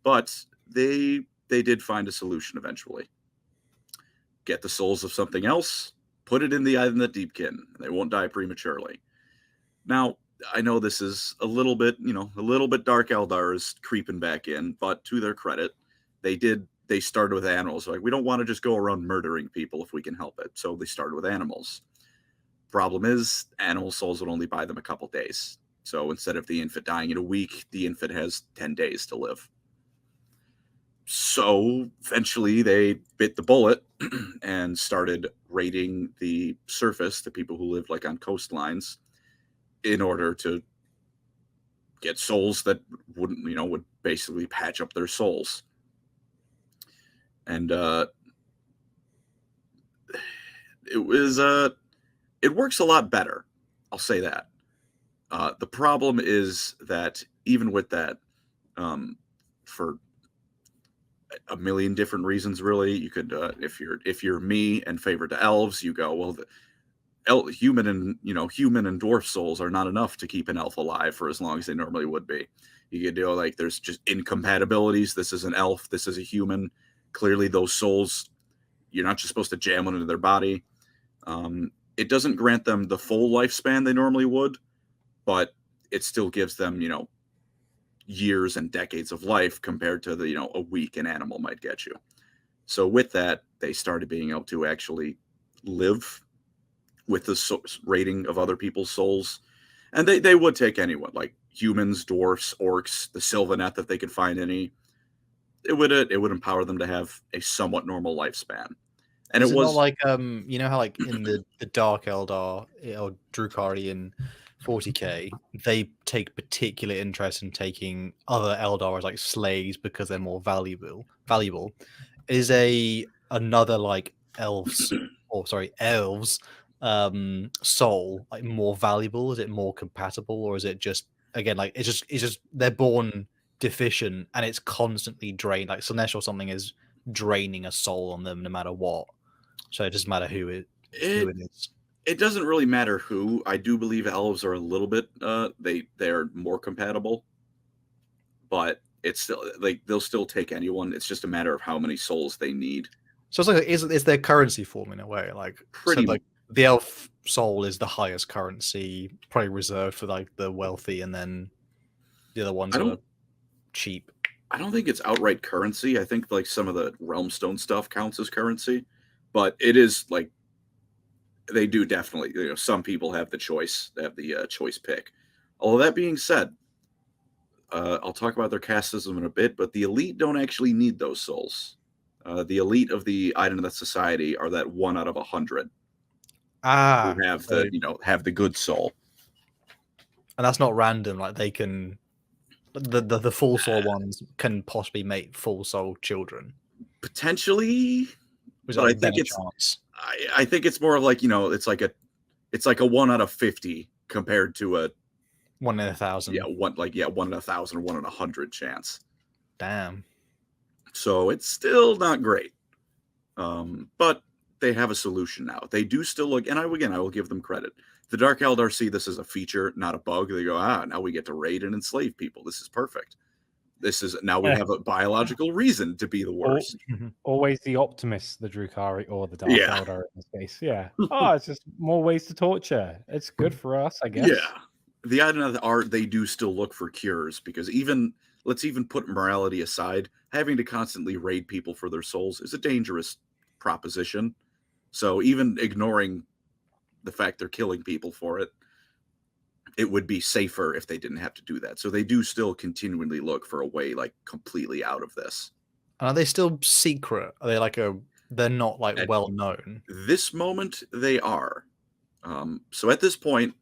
But they did find a solution eventually. Get the souls of something else, put it in the Idoneth Deepkin. They won't die prematurely. Now, I know this is a little bit Dark Eldar is creeping back in, but to their credit, they started with animals. Like, we don't want to just go around murdering people if we can help it. So they started with animals. Problem is, animal souls would only buy them a couple days. So instead of the infant dying in a week, the infant has 10 days to live. So eventually they bit the bullet and started raiding the surface, the people who lived like on coastlines, in order to get souls that wouldn't, would basically patch up their souls. And it works a lot better. I'll say that. The problem is that even with that, for a million different reasons, really, you could, if you're me and favor to elves, you go, well, human and dwarf souls are not enough to keep an elf alive for as long as they normally would be. You could do like there's just incompatibilities. This is an elf. This is a human. Clearly, those souls, you're not just supposed to jam one into their body. It doesn't grant them the full lifespan they normally would, but it still gives them, years and decades of life compared to the, a week an animal might get you. So with that, they started being able to actually live with the rating of other people's souls. And they would take anyone, like humans, dwarfs, orcs, the Sylvaneth, if they could find any. It would empower them to have a somewhat normal lifespan. And Is it it was not like you know how like in the Dark Eldar or Drukhari in 40k, they take particular interest in taking other Eldar as like slaves because they're more valuable. Is another like elves soul like more valuable? Is it more compatible, or is it just again like it's just they're born deficient and it's constantly drained? Like Slanesh or something is draining a soul on them no matter what. So it doesn't matter who it is. It doesn't really matter who. I do believe elves are a little bit they're more compatible, but it's still like they'll still take anyone. It's just a matter of how many souls they need. So it's like is their currency form in a way, like Pretty so like the elf soul is the highest currency, probably reserved for like the wealthy, and then the other ones are cheap. I don't think it's outright currency. I think like some of the Realmstone stuff counts as currency, but it is like they do definitely. Some people have the choice. They have the choice pick. Although that being said, I'll talk about their caste system in a bit, but the elite don't actually need those souls. The elite of the Idoneth Society are that 1 out of 100 who have have the good soul, and that's not random. Like they can, the full soul ones can possibly make full soul children potentially. But I think it's chance. I think it's more of like it's like a 1 out of 50 compared to a 1 in 1,000. Yeah, 1 in 1,000 or 1 in 100 chance. Damn. So it's still not great. But they have a solution now. They do still look, and I will give them credit. The Dark Eldar see this as a feature, not a bug. They go, now we get to raid and enslave people. This is perfect. Now we have a biological reason to be the worst. Always the optimist, the Drukhari, or the Dark Eldar in this case. Yeah. It's just more ways to torture. It's good for us, I guess. Yeah. The Idoneth they do still look for cures, because let's even put morality aside, having to constantly raid people for their souls is a dangerous proposition. So even ignoring the fact they're killing people for it, it would be safer if they didn't have to do that. So they do still continually look for a way like completely out of this. And are they still secret? Are they they're not like well known? This moment they are. So at this point,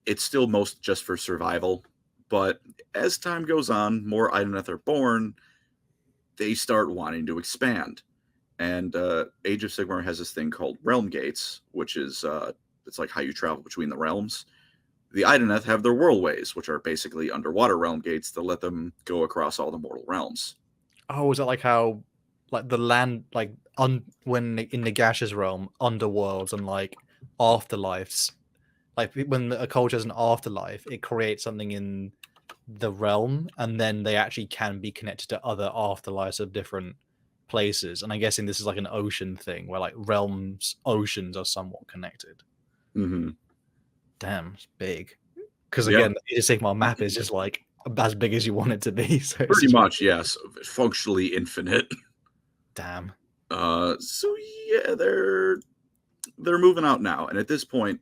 it's still most just for survival. But as time goes on, more Idoneth are born. They start wanting to expand. And Age of Sigmar has this thing called realm gates, which is it's like how you travel between the realms. The Idoneth have their worldways, which are basically underwater realm gates that let them go across all the mortal realms. Oh, is that like how like the land when in Nagash's realm, underworlds and like afterlives, like when a culture has an afterlife, it creates something in the realm, and then they actually can be connected to other afterlives of different places. And I'm guessing this is like an ocean thing where like oceans are somewhat connected. Mm-hmm. Damn, it's big. Because again, the Age of Sigmar map is just like as big as you want it to be. So pretty much, yes, functionally infinite. Damn. So yeah, they're moving out now, and at this point,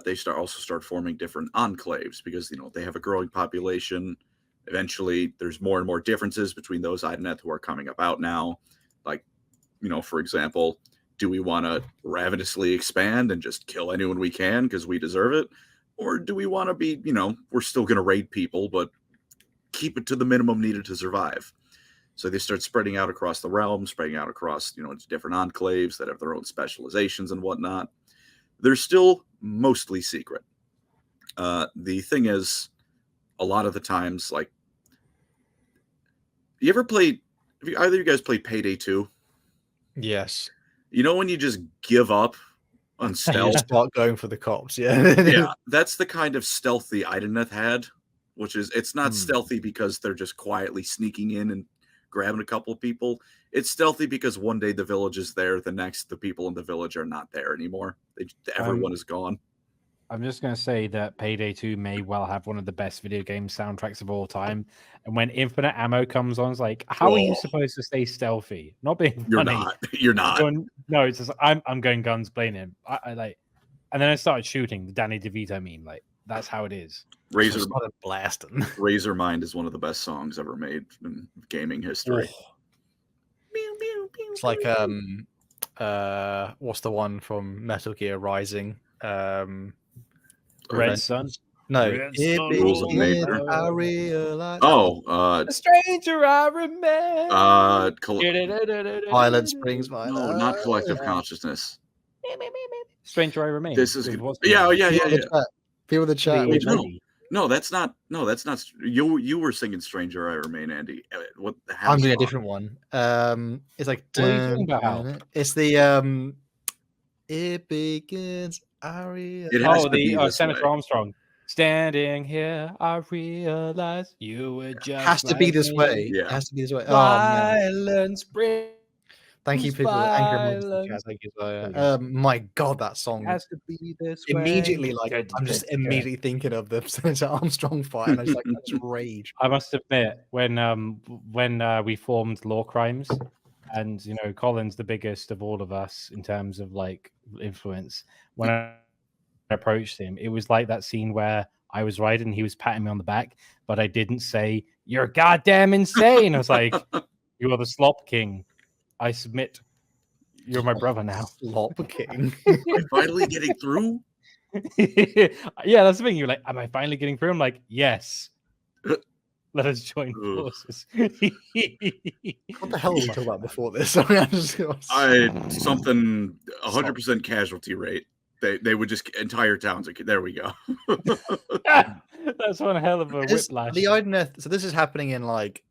they start forming different enclaves because they have a growing population, Eventually, there's more and more differences between those Idoneth who are coming about now. Like, for example, do we want to ravenously expand and just kill anyone we can because we deserve it? Or do we want to be, we're still going to raid people, but keep it to the minimum needed to survive? So they start spreading out across the realm, spreading out across, different enclaves that have their own specializations and whatnot. They're still mostly secret. The thing is, a lot of the times, like, have either of you guys played Payday 2? Yes. When you just give up on stealth? You start going for the cops, yeah. Yeah, that's the kind of stealth the Idoneth had, which is, it's not stealthy because they're just quietly sneaking in and grabbing a couple of people. It's stealthy because one day the village is there, the next the people in the village are not there anymore. Everyone is gone. I'm just going to say that Payday 2 may well have one of the best video game soundtracks of all time. And when infinite ammo comes on, it's like, how are you supposed to stay stealthy? Not being funny. You're not. No, it's just, I'm going guns blazing. I like, and then I started shooting the Danny DeVito meme. Like, that's how it is. Razor blasting. Razor Mind is one of the best songs ever made in gaming history. It's like what's the one from Metal Gear Rising? Red Sun. No, Rules of Nature. I realize. Oh, a stranger I remember. Violent Springs. No, not Collective Consciousness. Stranger I remain. This is yeah. People in the chat. No, that's not. You were singing "Stranger I Remain," Andy. I'm doing a different one. It's like. What are you talking about? It's the It begins. It has to be this Senator way. Armstrong. Standing here, I realize you were just. Has to be this way. Yeah. It has to be this way. Violence brings. Thank you, people. Angry Monster. Thank you. My God, that song Has to be this immediately. way. Like, I'm just immediately thinking of the Senator Armstrong fight, and I just rage. I must admit, when we formed Lorecrimes, and Colin's the biggest of all of us in terms of like influence. When I approached him, it was like that scene where I was riding, he was patting me on the back, but I didn't say, "You're goddamn insane." I was like, "You are the Slop King. I submit. You're my brother now." Slop King. Am I finally getting through? Yeah, that's the thing. You're like, "Am I finally getting through?" I'm like, "Yes." Let us join forces. What the hell were we talking about before this? Something 100% casualty rate. They would just entire towns. There we go. That's one hell of a whiplash. The Idoneth. So this is happening in like,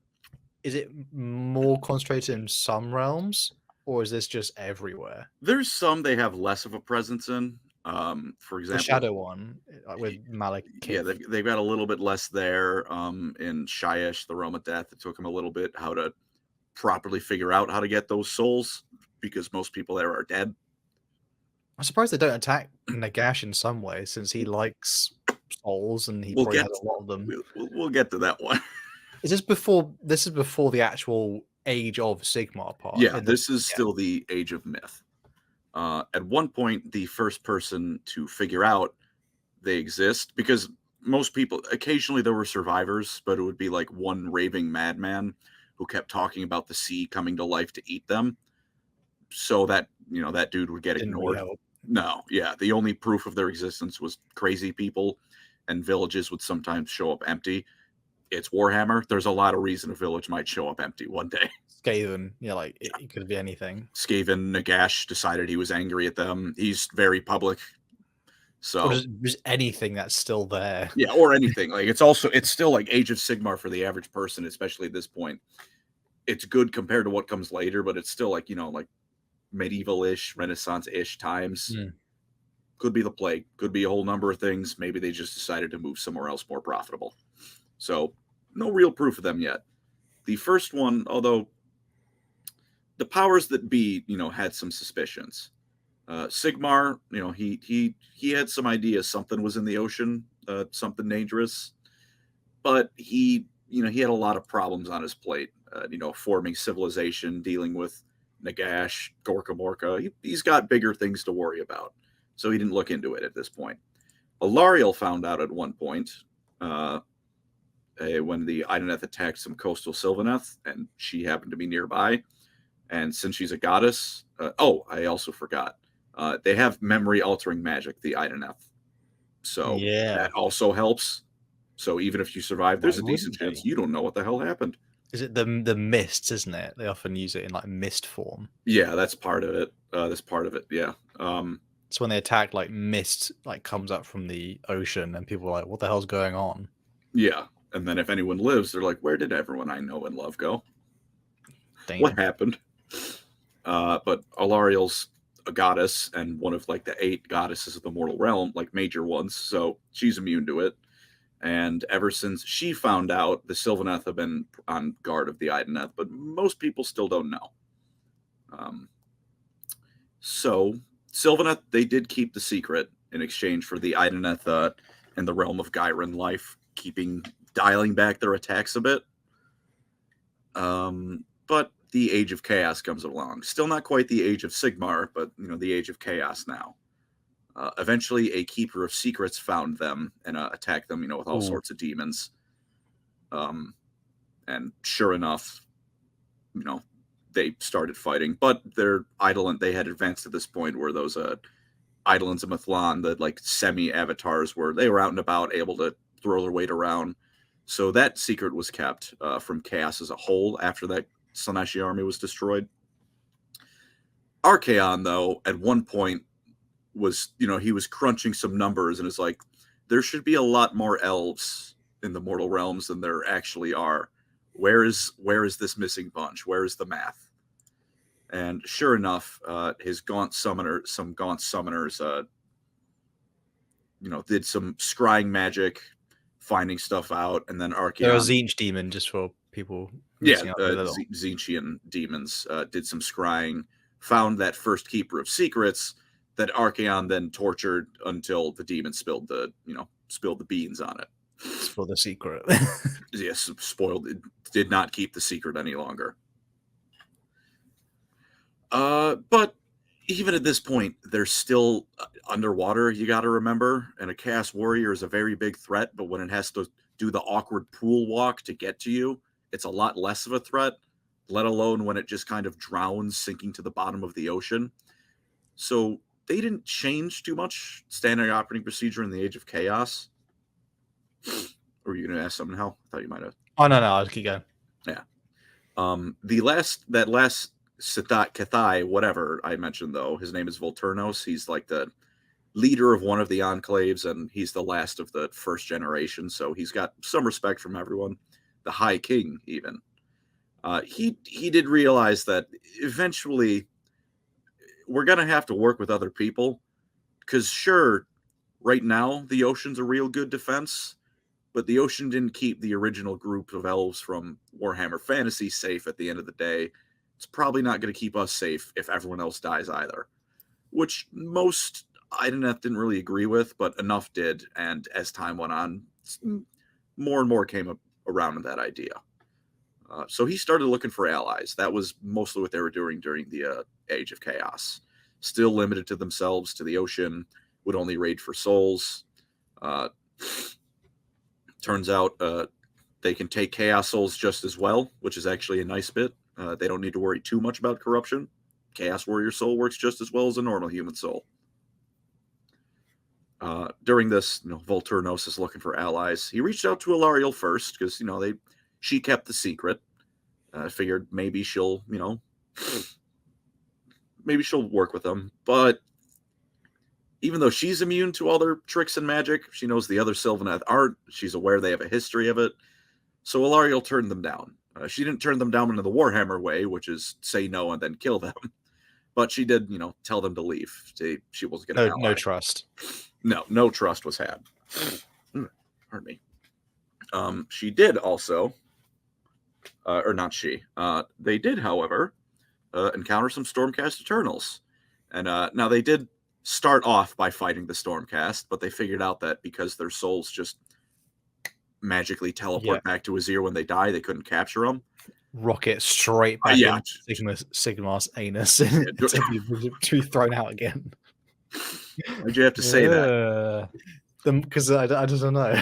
is it more concentrated in some realms, or is this just everywhere? There's some they have less of a presence in. For example, the Shadow one with Malik. Yeah, they've got a little bit less there. In Shyish, the Realm of Death, it took them a little bit how to properly figure out how to get those souls because most people there are dead. I'm surprised they don't attack Nagash in some way, since he likes souls and he probably has a lot of them. We'll get to that one. Is this before? This is before the actual Age of Sigmar part. Yeah, this is still the Age of Myth. At one point, the first person to figure out they exist, because most people, occasionally there were survivors, but it would be like one raving madman who kept talking about the sea coming to life to eat them. So that, that dude would get ignored. No, yeah. The only proof of their existence was crazy people, and villages would sometimes show up empty. It's Warhammer. There's a lot of reason a village might show up empty one day. Skaven, it could be anything. Skaven, Nagash decided he was angry at them. He's very public. So there's anything that's still there. Yeah, or anything. Like it's still like Age of Sigmar for the average person, especially at this point. It's good compared to what comes later, but it's still like, like medieval-ish, Renaissance-ish times. Could be the plague, could be a whole number of things. Maybe they just decided to move somewhere else more profitable. So no real proof of them yet. The first one, although the powers that be, had some suspicions. Sigmar, he had some ideas something was in the ocean, something dangerous, but he had a lot of problems on his plate. Forming civilization, dealing with Nagash, Gorka Morka. He's got bigger things to worry about, so he didn't look into it at this point. Alariel found out at one point, when the Idoneth attacked some coastal Sylvaneth, and she happened to be nearby. And since she's a goddess, I also forgot. They have memory-altering magic, the Idoneth. So that also helps. So even if you survive, there's a decent chance you don't know what the hell happened. Is it the mists, isn't it? They often use it in like mist form. Yeah, that's part of it. That's part of it, yeah. So when they attack, like mist like comes up from the ocean and people are like, what the hell's going on? Yeah. And then if anyone lives, they're like, where did everyone I know and love go? Damn. What happened? But Alariel's a goddess and one of like the 8 goddesses of the mortal realm, like major ones. So she's immune to it. And ever since she found out, the Sylvaneth have been on guard of the Idoneth, but most people still don't know. So Sylvaneth, they did keep the secret in exchange for the Idoneth in the realm of Gyran life, dialing back their attacks a bit. But the Age of Chaos comes along. Still not quite the Age of Sigmar, but the Age of Chaos now. Eventually, a Keeper of Secrets found them and attacked them, with all sorts of demons. And sure enough, they started fighting. But their Eidolon, they had advanced to this point where those Eidolons of Mithlan, the like semi-avatars, they were out and about, able to throw their weight around. So that secret was kept from Chaos as a whole after that Slaaneshi army was destroyed. Archaon, though, at one point was, he was crunching some numbers and is like, there should be a lot more elves in the mortal realms than there actually are. Where is this missing bunch? Where is the math? And sure enough, his some gaunt summoners, did some scrying magic, finding stuff out, and then Archaon. They're a Tzeentch demon, just for people. Yeah, Tzeentchian demons did some scrying, found that first Keeper of Secrets that Archaon then tortured until the demon spilled the beans on it. Spoiled the secret. Yes, spoiled. It did not keep the secret any longer. But even at this point, they're still underwater, you got to remember. And a Chaos Warrior is a very big threat, but when it has to do the awkward pool walk to get to you, it's a lot less of a threat, let alone when it just kind of drowns, sinking to the bottom of the ocean. So they didn't change too much standard operating procedure in the Age of Chaos. Or were you going to ask something, Hal? I thought you might have. Oh, no, I'll keep going. Yeah. That last Sitat Kathai, whatever I mentioned, though, his name is Volturnos. He's like the leader of one of the enclaves, and he's the last of the first generation, so he's got some respect from everyone. The High King, even. He did realize that eventually we're going to have to work with other people, because sure, right now the ocean's a real good defense, but the ocean didn't keep the original group of elves from Warhammer Fantasy safe at the end of the day. It's probably not going to keep us safe if everyone else dies either, which most Idoneth didn't really agree with, but enough did, and as time went on, more and more came around to that idea. So he started looking for allies. That was mostly what they were doing during the Age of Chaos. Still limited to themselves, to the ocean, would only raid for souls. Turns out they can take Chaos souls just as well, which is actually a nice bit. They don't need to worry too much about corruption. Chaos Warrior soul works just as well as a normal human soul. During this, Volturnos is looking for allies. He reached out to Alariel first because she kept the secret. Figured maybe she'll work with them. But even though she's immune to all their tricks and magic, she knows the other Sylvaneth aren't. She's aware they have a history of it. So Alariel turned them down. She didn't turn them down in the Warhammer way, which is say no and then kill them. But she did, tell them to leave. She wasn't going to. No trust. No trust was had. Pardon me. She did also, or not she. They did, however, encounter some Stormcast Eternals, and now they did start off by fighting the Stormcast, but they figured out that because their souls just magically teleport back to Azir when they die, they couldn't capture them. Rocket straight back into Sigmar's anus to be thrown out again. Why'd you have to say that? Because I don't know.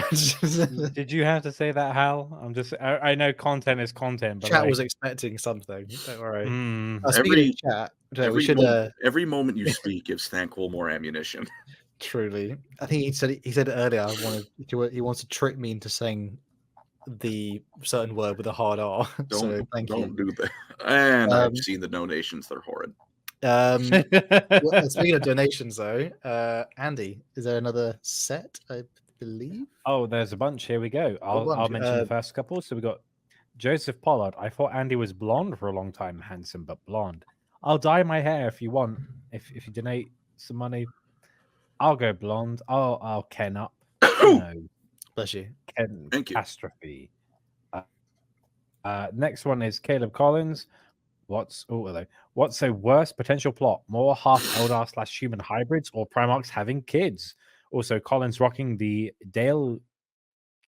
Did you have to say that, Hal? I know content is content, but Chat was expecting something. Don't worry. Mm, Speaking of chat, we should. Every moment you speak gives Thankful more ammunition. Truly, I think he said earlier. He wants to trick me into saying the certain word with a hard R. So thank you. Don't do that. And I've seen the donations; they're horrid. Speaking of donations, though, Andy, is there another set? I believe. Oh, there's a bunch. Here we go. I'll mention the first couple. So we got Joseph Pollard. I thought Andy was blonde for a long time. Handsome but blonde. I'll dye my hair if you want. If you donate some money, I'll go blonde. I'll Ken up. No, bless you. Ken Thank you. Catastrophe. Next one is Caleb Collins. What's a worse potential plot? More half Eldar / human hybrids or Primarchs having kids? Also, Collins rocking the Dale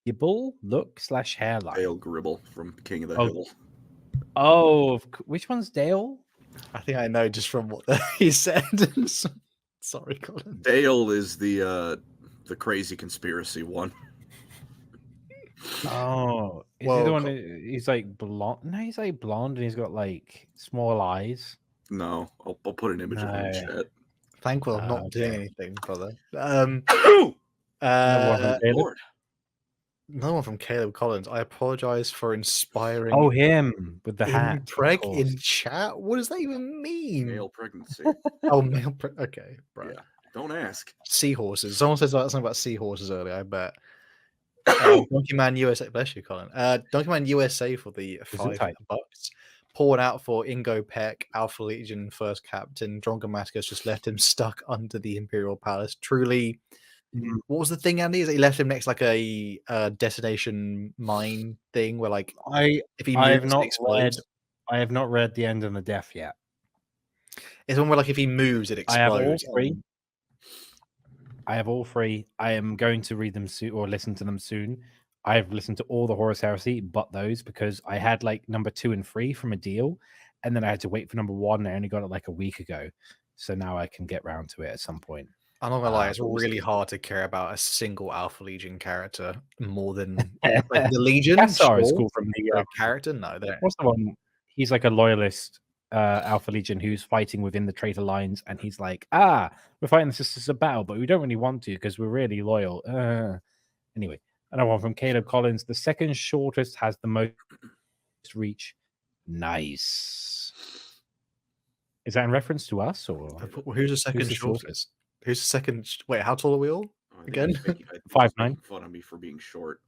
Gibble look / hairline. Dale Gribble from King of the Hill. Oh, which one's Dale? I think I know just from what he said. Sorry, Colin. Dale is the crazy conspiracy one. Oh, is he the one? He's like blonde. No, he's like blonde, and he's got like small eyes. No, I'll put an image of him in chat. Thankful I'm not doing anything, brother. Lord. No one from Caleb Collins. I apologize for inspiring. Oh, him with the hat. Preg in chat. What does that even mean? Male pregnancy. Male. Okay, right. Yeah. Don't ask. Seahorses. Someone says something about seahorses earlier. I bet. Donkey Man USA. Bless you, Colin. Donkey Man USA for the $5. Poured out for Ingo Peck, Alpha Legion first captain. Drongomaticus just left him stuck under the Imperial Palace. Truly. What was the thing, Andy? Is that he left him next like a destination mine thing where like I have not read The End and the Death yet. It's one where like if he moves it explodes. I have all three. I am going to read them soon or listen to them soon. I've listened to all the Horus Heresy but those because I had like number 2 and 3 from a deal, and then I had to wait for number 1 and I only got it like a week ago. So now I can get round to it at some point. I'm not gonna lie, it's really hard to care about a single Alpha Legion character more than like the Legion. Cassar is cool from the character. No, what's the one? He's like a loyalist Alpha Legion who's fighting within the traitor lines, and he's like, we're fighting the Sisters of Battle, but we don't really want to because we're really loyal. Anyway, another one from Caleb Collins. The second shortest has the most reach. Nice. Is that in reference to us or who's the second shortest? Who's the second? Wait, how tall are we all? Again? 5'9". Fun on me for being short.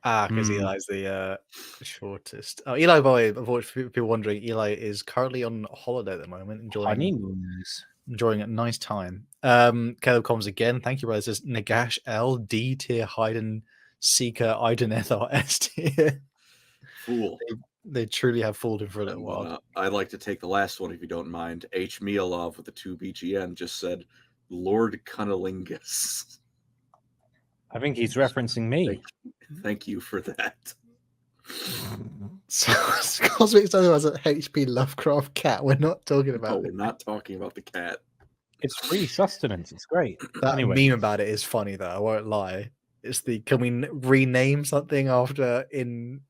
Because Eli's the shortest. Oh, Eli, boy, for people wondering, Eli is currently on holiday at the moment, enjoying a nice time. Caleb Combs again. Thank you, brother. This is Nagash L, D tier, Hayden, Seeker, Idoneth are S tier. Fool. They truly have fooled him for a little while. I'd like to take the last one if you don't mind. H. Mielov with the 2 BGN just said, Lord Cunnilingus. I think he's referencing me. Thank you for that. So, Cosmic Study has an HP Lovecraft cat. We're not talking about we're not talking about the cat. It's free sustenance. It's great. That meme about it is funny, though. I won't lie. It's the can we rename something after in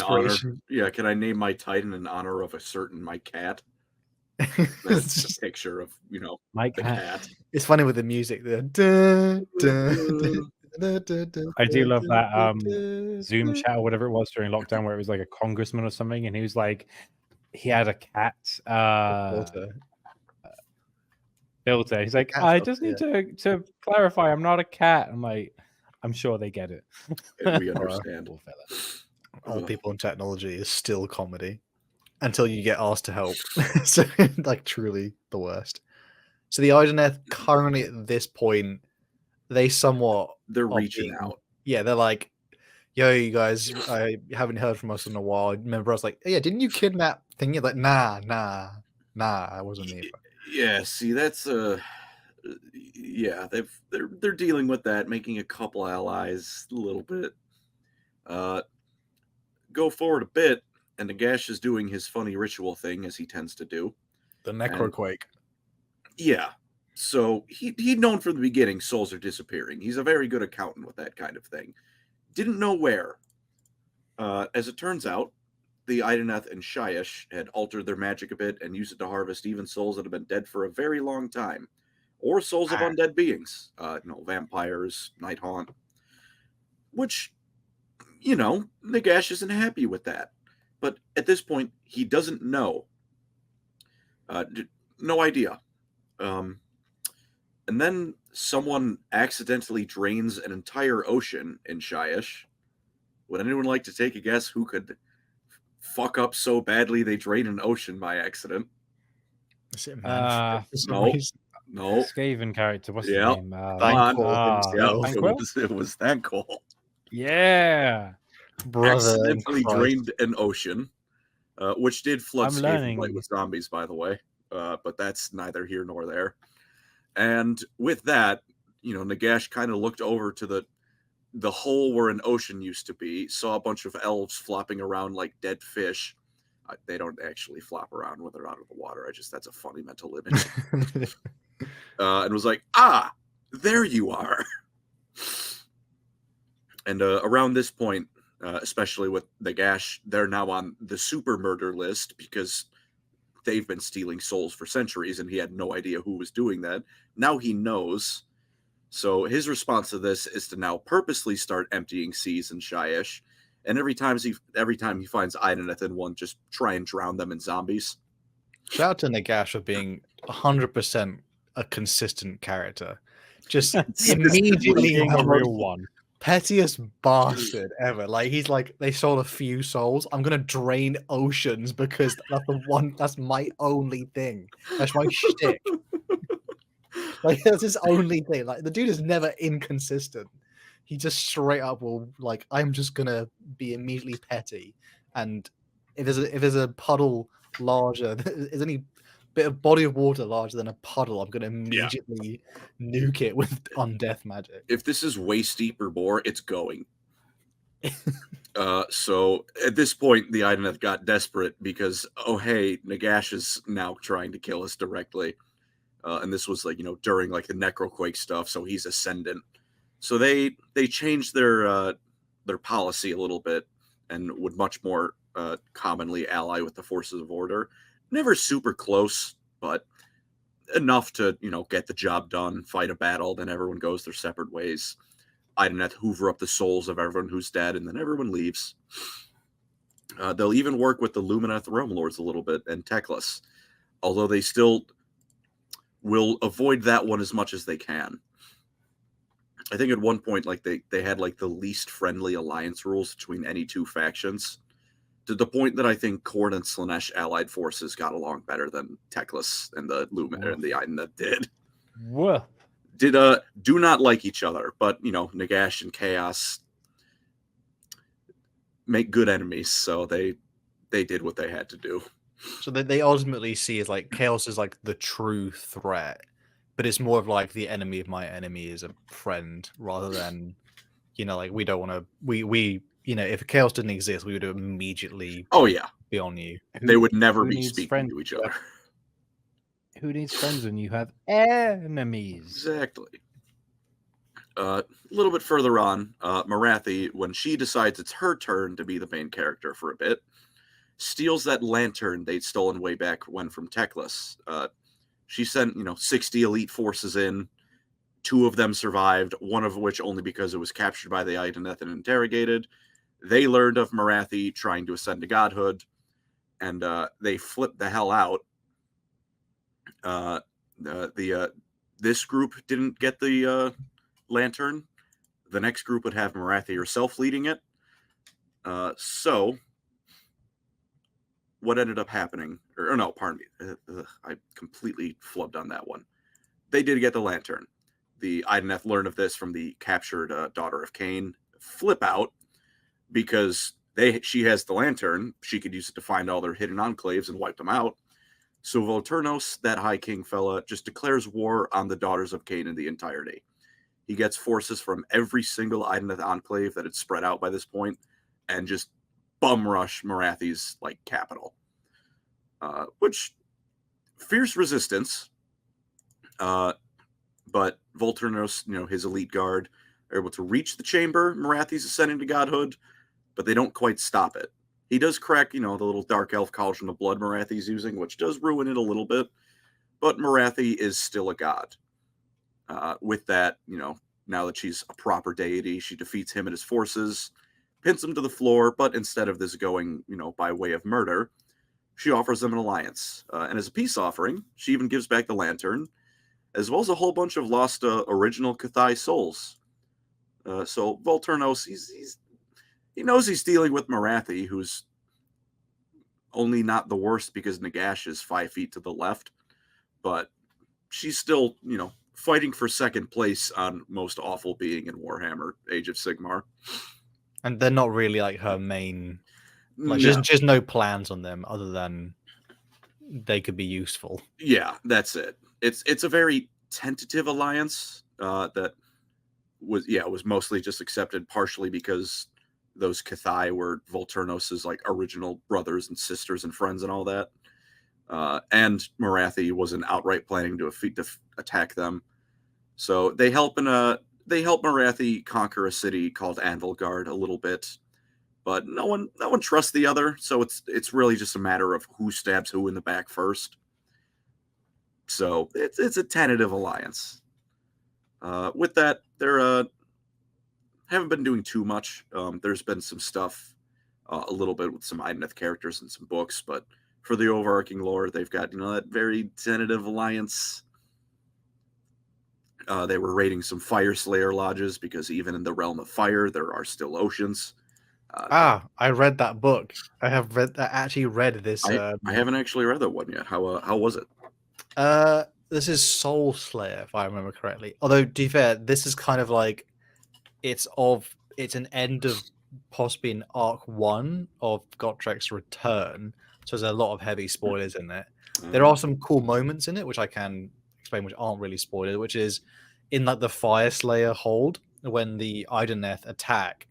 honor? Yeah, can I name my Titan in honor of my cat? That's just a picture of my cat. It's funny with the music. I do love that Zoom chat or whatever it was during lockdown where it was like a congressman or something, and he was like, he had a cat. Filter. He's like, I just need to clarify, I'm not a cat. I'm like, I'm sure they get it. We understand. All people in technology is still comedy until you get asked to help. So, like, truly the worst. So the Idoneth currently at this point, they're reaching out. Yeah, they're like, yo, you guys, I haven't heard from us in a while. Remember, I was like, yeah, didn't you kidnap thingy? Like, nah, I wasn't me. Yeah, see, that's they're dealing with that, making a couple allies a little bit. Go forward a bit, and Nagash is doing his funny ritual thing as he tends to do. The Necroquake. Yeah. So he'd known from the beginning souls are disappearing. He's a very good accountant with that kind of thing. Didn't know where. As it turns out, the Idoneth and Shyish had altered their magic a bit and used it to harvest even souls that have been dead for a very long time. Or souls of undead beings. Vampires, Night Haunt. Which, Nagash isn't happy with that. But at this point, he doesn't know. No idea. And then someone accidentally drains an entire ocean in Shyish. Would anyone like to take a guess who could fuck up so badly they drain an ocean by accident? Is it Manfred? No. Skaven character. What's his Yep. name? It was Thankful. Yeah. Accidentally drained an ocean, which did flood I'm Skaven learning. Blight with zombies, by the way. But that's neither here nor there. And with that, Nagash kind of looked over to the hole where an ocean used to be, saw a bunch of elves flopping around like dead fish. They don't actually flop around when they're out of the water. That's a funny mental image. And was like, there you are. And around this point, especially with Nagash, they're now on the super murder list because they've been stealing souls for centuries, and he had no idea who was doing that. Now he knows. So his response to this is to now purposely start emptying seas in Shyish, and every time he finds Idoneth in one, just try and drown them in zombies. Shout out to Nagash for being 100% a consistent character. Just immediately being a real one. Pettiest bastard ever. Like, he's like, they sold a few souls. I'm gonna drain oceans because that's my only thing. That's my shtick. Like, that's his only thing. Like, the dude is never inconsistent. He just straight up will, like, I'm just gonna be immediately petty. And if there's a puddle larger, there's any bit of body of water larger than a puddle, I'm gonna immediately nuke it with undeath magic. If this is waist deep or more, it's going. So at this point, the Idoneth got desperate because, Nagash is now trying to kill us directly. And this was during the Necroquake stuff, so he's ascendant. So they changed their policy a little bit and would much more commonly ally with the forces of order. Never super close, but enough to get the job done, fight a battle, then everyone goes their separate ways. Idoneth hoover up the souls of everyone who's dead, and then everyone leaves. They'll even work with the Lumineth Realm Lords a little bit and Teclis, although they still will avoid that one as much as they can. I think at one point, they had the least friendly alliance rules between any two factions, to the point that I think Khorne and Slaanesh allied forces got along better than Teclis and the Lumineth and the Idoneth did. Whoa. Do not like each other, but Nagash and Chaos make good enemies, so they did what they had to do. So they ultimately see as Chaos is the true threat, but it's more of the enemy of my enemy is a friend rather than we don't want to we if Chaos didn't exist we would immediately be on you. They would never be speaking to each other. Who needs friends when you have enemies? Exactly. A little bit further on, Morathi, when she decides it's her turn to be the main character for a bit, steals that lantern they'd stolen way back when from Teclis. She sent, 60 elite forces in. 2 of them survived, one of which only because it was captured by the Idoneth and interrogated. They learned of Morathi trying to ascend to godhood, and they flipped the hell out. This group didn't get the lantern. The next group would have Morathi herself leading it. So what ended up happening, or no, pardon me, I completely flubbed on that one. They did get the lantern. The Idoneth learned of this from the captured daughter of Cain. Flip out, because she has the lantern. She could use it to find all their hidden enclaves and wipe them out. So Volturnos, that High King fella, just declares war on the daughters of Cain in the entirety. He gets forces from every single Idoneth enclave that had spread out by this point, and just bum rush Morathi's capital. Which fierce resistance. but Volturnos, his elite guard, are able to reach the chamber Marathi's ascending to godhood, but they don't quite stop it. He does crack, the little dark elf cauldron of blood Marathi's using, which does ruin it a little bit, but Marathi is still a god. With that, now that she's a proper deity, she defeats him and his forces, pins him to the floor, but instead of this going, by way of murder, she offers them an alliance. And as a peace offering, she even gives back the lantern, as well as a whole bunch of lost original Cathai souls. So Volturnos, he knows he's dealing with Marathi, who's only not the worst because Nagash is 5 feet to the left, but she's still, fighting for second place on most awful being in Warhammer, Age of Sigmar. And they're not really like her main. Like No. she has no plans on them other than they could be useful. Yeah, that's it. It's a very tentative alliance that was mostly just accepted partially because those Cathai were Volturnos' like original brothers and sisters and friends and all that. And Marathi wasn't outright planning to attack them. So they help Marathi conquer a city called Anvilgard a little bit, but no one trusts the other. So it's really just a matter of who stabs who in the back first. So it's a tentative alliance. With that, they're haven't been doing too much. There's been some stuff, a little bit with some Idoneth characters and some books, but for the overarching lore, they've got that very tentative alliance. They were raiding some Fire Slayer lodges because even in the realm of fire, there are still oceans. I read that book. I actually read this. I haven't actually read that one yet. How was it? This is Soul Slayer, if I remember correctly. Although, to be fair, this is kind of like it's an end of possibly an arc 1 of Gottrek's return. So there's a lot of heavy spoilers in it. There are some cool moments in it, which I can explain, which aren't really spoilers, which is in like the Fire Slayer hold, when the Idoneth attack,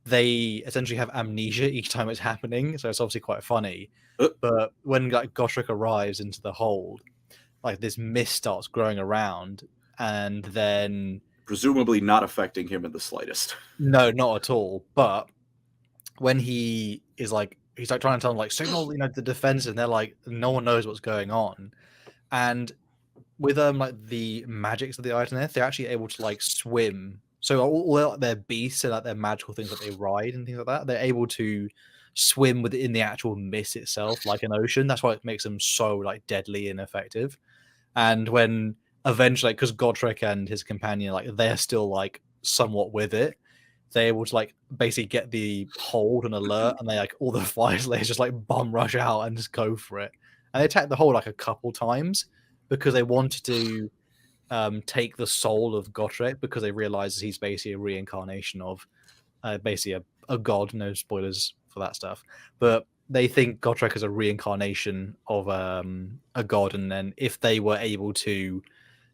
they essentially have amnesia each time it's happening. So it's obviously quite funny. But when like Gottrek arrives into the hold, like this mist starts growing around, and then presumably not affecting him in the slightest. No, not at all. But when he's like trying to tell them like signal, the defense, and they're like, no one knows what's going on. And with like the magics of the Idoneth, they're actually able to like swim. So all their beasts and like their magical things that they ride and things like that, they're able to swim within the actual mist itself, like an ocean. That's why it makes them so like deadly and effective. And when eventually, because Godtrek and his companion, like they're still like somewhat with it, they're able to like basically get the hold and alert, and they like all the Fire Slayers just like bum rush out and just go for it. And they attack the hold like a couple times because they wanted to take the soul of Gottrek, because they realize he's basically a reincarnation of basically a god. No spoilers for that stuff, but they think Gottrek is a reincarnation of a god, and then if they were able to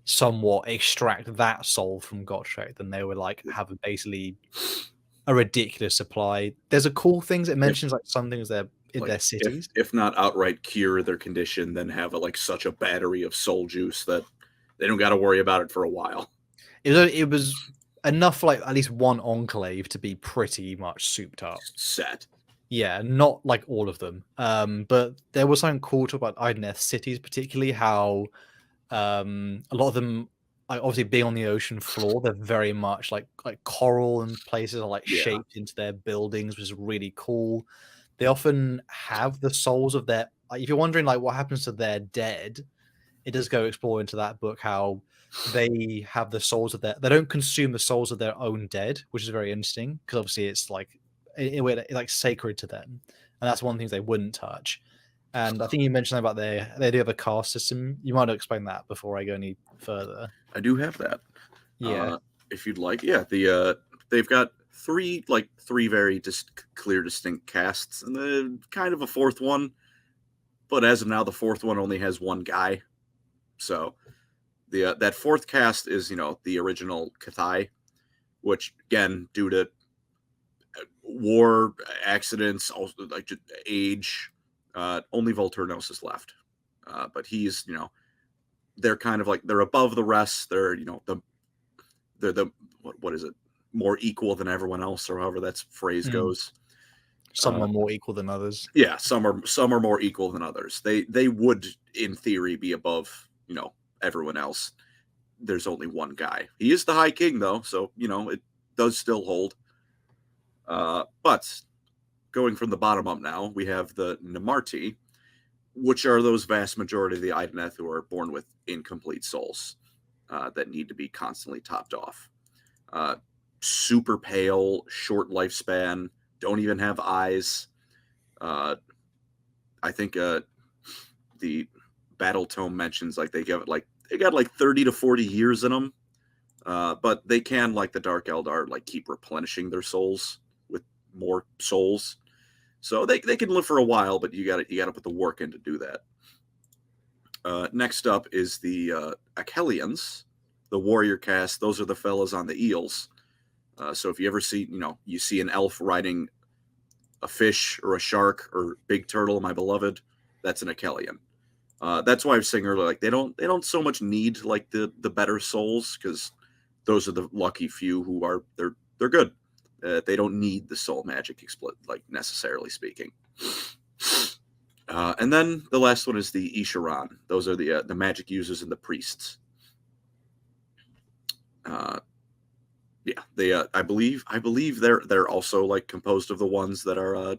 somewhat extract that soul from Gottrek, then they would like have basically a ridiculous supply. There's a cool things it mentions, like some things they're in their cities. If not outright cure their condition, then have such a battery of soul juice that they don't got to worry about it for a while. It was enough for like at least one enclave to be pretty much souped up. Set. Yeah, not like all of them. But there was something cool to about Idoneth cities, particularly how a lot of them, like obviously being on the ocean floor, they're very much like coral, and places are like shaped into their buildings, which is really cool. They often have the souls of their, like, if you're wondering like what happens to their dead, it does go explore into that book how they have the souls of they don't consume the souls of their own dead, which is very interesting, because obviously it's like in a way like sacred to them, and that's one of the things they wouldn't touch. And I think you mentioned about they do have a caste system. You might explain that before I go any further. I do have that. Yeah. If you'd like. Yeah, they've got three very clear, distinct castes, and then kind of a fourth one. But as of now, the fourth one only has one guy. So that fourth caste is the original Cathai, which again, due to war, accidents, also like age, only Volturnos is left. But he's they're kind of like they're above the rest. They're they're the what is it? More equal than everyone else, or however that phrase goes. Some are more equal than others. Yeah, some are more equal than others. They would, in theory, be above everyone else. There's only one guy. He is the High King, though, so it does still hold. But going from the bottom up now, we have the Namarti, which are those vast majority of the Idoneth who are born with incomplete souls that need to be constantly topped off. Super pale, short lifespan, don't even have eyes. I think the Battle Tome mentions like they got like 30 to 40 years in them, but they can, like the Dark Eldar, like keep replenishing their souls with more souls. So they can live for a while, but you got to put the work in to do that. Next up is the Achelians, the warrior caste. Those are the fellas on the eels. So if you ever see, you see an elf riding a fish or a shark or big turtle, my beloved, that's an Achelian. That's why I was saying earlier, like they don't so much need like the better souls, because those are the lucky few who are they're good. They don't need the soul magic like necessarily speaking. And then the last one is the Isharan. Those are the magic users and the priests. Yeah, they I believe they're also like composed of the ones that are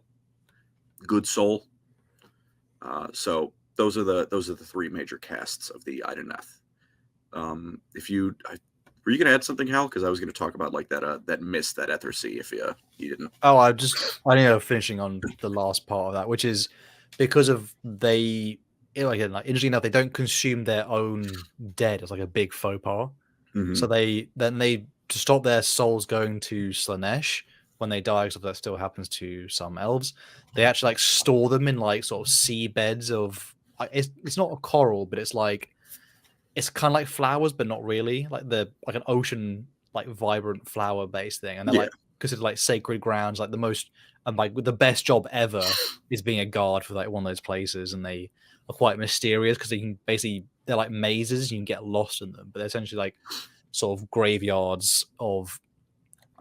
good soul. So those are the three major castes of the Idoneth. Were you going to add something, Hal? Because I was going to talk about like that mist, that Ethersea, if you didn't. Oh, I finishing on the last part of that, which is because of like interesting enough, they don't consume their own dead as like a big faux pas. Mm-hmm. So they to stop their souls going to Slanesh when they die, because that still happens to some elves, they actually like store them in like sort of sea beds of it's not a coral, but it's kind of like flowers, but not really. Like like an ocean, like vibrant flower based thing, and they're like considered like sacred grounds. Like the most and like the best job ever is being a guard for like one of those places, and they are quite mysterious because they're like mazes. You can get lost in them, but they're essentially like sort of graveyards of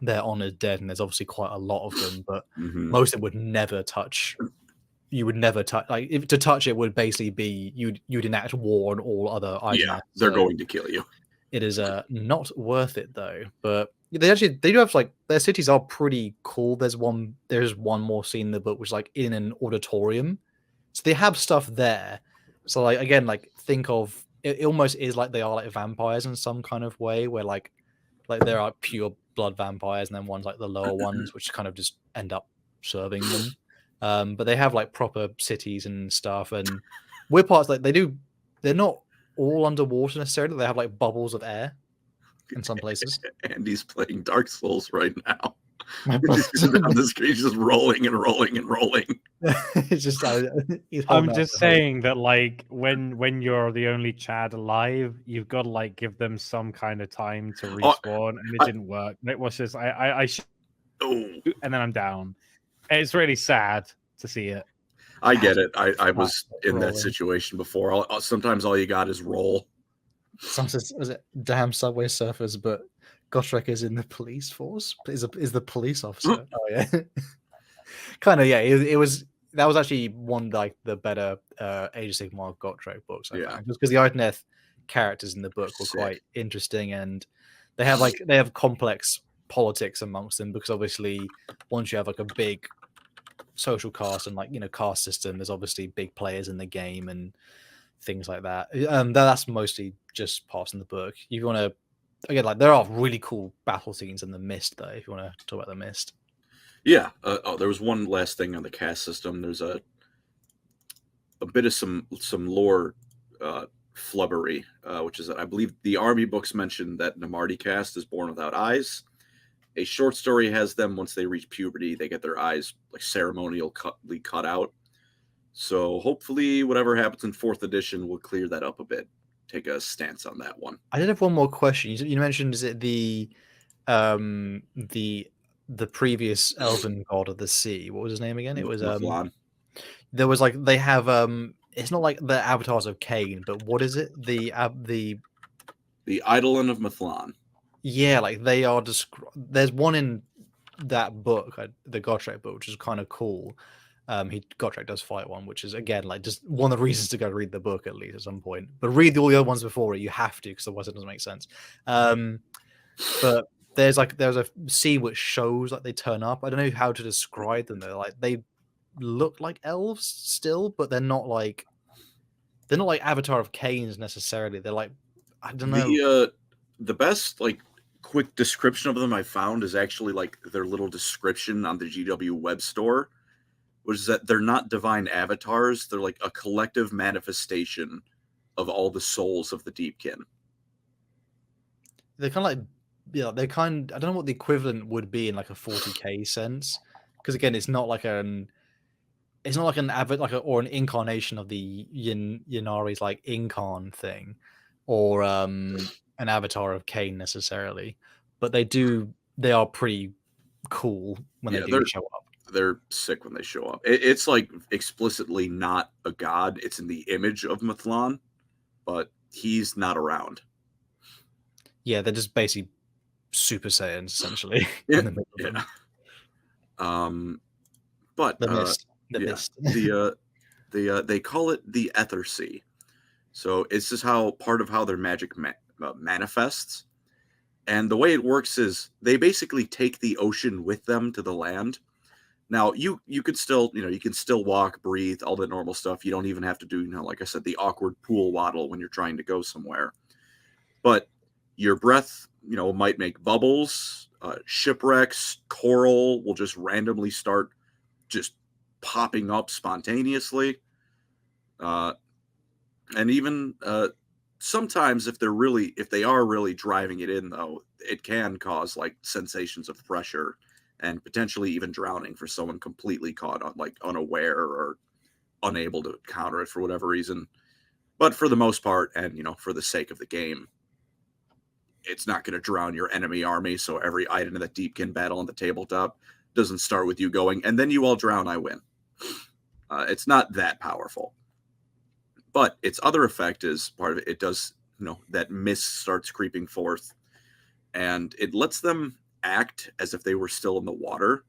their honored dead, and there's obviously quite a lot of them, but most of them would never touch. You would never touch. Like if to touch it would basically be you'd enact war on all other Idoneth. Yeah, they're going to kill you. It is not worth it though. But they do have like their cities are pretty cool. There's one more scene in the book which is like in an auditorium, so they have stuff there. So like again, like think of it almost is like they are like vampires in some kind of way, where like there are pure blood vampires, and then ones like the lower ones which kind of just end up serving them. But they have like proper cities and stuff, and weird parts like they're not all underwater necessarily. They have like bubbles of air in some places. Andy's playing Dark Souls right now. On the screen, just rolling and rolling and rolling. It's just I'm just saying that like when you're the only Chad alive, you've got to like give them some kind of time to respawn, and it didn't work. It was just I and then I'm down. It's really sad to see it. I get it. I was in that situation before. Sometimes all you got is roll. Sometimes was it damn Subway Surfers, but Gotrek is in the police force. Is the police officer? Oh yeah, kind of yeah. It was that was actually one like the better Age of Sigmar Gotrek books. I found, just because the Idoneth characters in the book were quite interesting, and they have complex politics amongst them, because obviously once you have like a big social caste and like caste system, there's obviously big players in the game and things like that. That's mostly just parts in the book. If you want to again, like there are really cool battle scenes in the Mist though, if you want to talk about the Mist. Yeah. There was one last thing on the caste system. There's a bit of some lore flubbery, which is that I believe the army books mention that Namarti caste is born without eyes. A short story has them once they reach puberty, they get their eyes like ceremonially cut out. So hopefully whatever happens in 4th edition will clear that up a bit. Take a stance on that one. I did have one more question. You mentioned, is it the previous elven god of the sea? What was his name again? It was Muflon. There was like they have it's not like the avatars of Cain, but what is it? The Eidolon of Mithlon. yeah, like they are there's one in that book, the Gotrek book, which is kind of cool. Gotrek does fight one, which is again like just one of the reasons to go read the book at least at some point. But read all the other ones before it. You have to, because otherwise it doesn't make sense. But there's a sea which shows like they turn up. I don't know how to describe them. They look like elves still, but they're not like Avatar of Cain's necessarily. They're like, I don't know. The best like quick description of them I found is actually like their little description on the GW web store, which is that they're not divine avatars. They're like a collective manifestation of all the souls of the Deepkin. They're kind of like, they're I don't know what the equivalent would be in like a 40k sense, because again, it's not like an or an incarnation of the Yannari's like incarn thing, or an avatar of Cain necessarily, but they are pretty cool when they do show up. They're sick when they show up. It's like explicitly not a god. It's in the image of Mithlon, but he's not around. Yeah, they're just basically Super Saiyans essentially. Yeah. But the mist. They call it the Ether Sea. So it's just part of how their magic manifests. And the way it works is they basically take the ocean with them to the land. Now you could still, you can still walk, breathe, all the normal stuff. You don't even have to do, like I said, the awkward pool waddle when you're trying to go somewhere. But your breath, might make bubbles, shipwrecks, coral will just randomly start just popping up spontaneously. And even sometimes if they are really driving it in, though, it can cause like sensations of pressure and potentially even drowning for someone completely caught on, like, unaware or unable to counter it for whatever reason. But for the most part, and for the sake of the game, it's not going to drown your enemy army. So every Idoneth Deepkin battle on the tabletop doesn't start with you going, and then you all drown, I win. It's not that powerful. But its other effect is part of it. It does, that mist starts creeping forth, and it lets them act as if they were still in the water.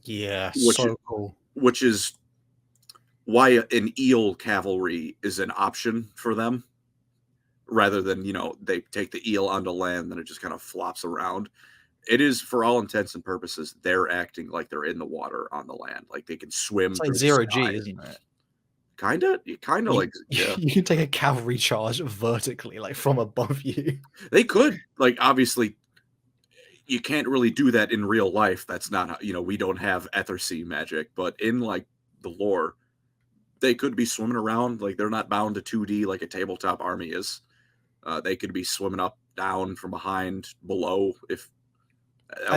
Yeah, cool. Which is why an eel cavalry is an option for them, rather than, they take the eel onto land, then it just kind of flops around. It is, for all intents and purposes, they're acting like they're in the water on the land. Like they can swim. It's like zero G, isn't it? Kind of like, yeah. You can take a cavalry charge vertically, like from above you. They could, like, obviously, you can't really do that in real life. That's not, we don't have Ether Sea magic, but in like the lore, they could be swimming around. Like they're not bound to 2D like a tabletop army is. They could be swimming up, down, from behind, below. And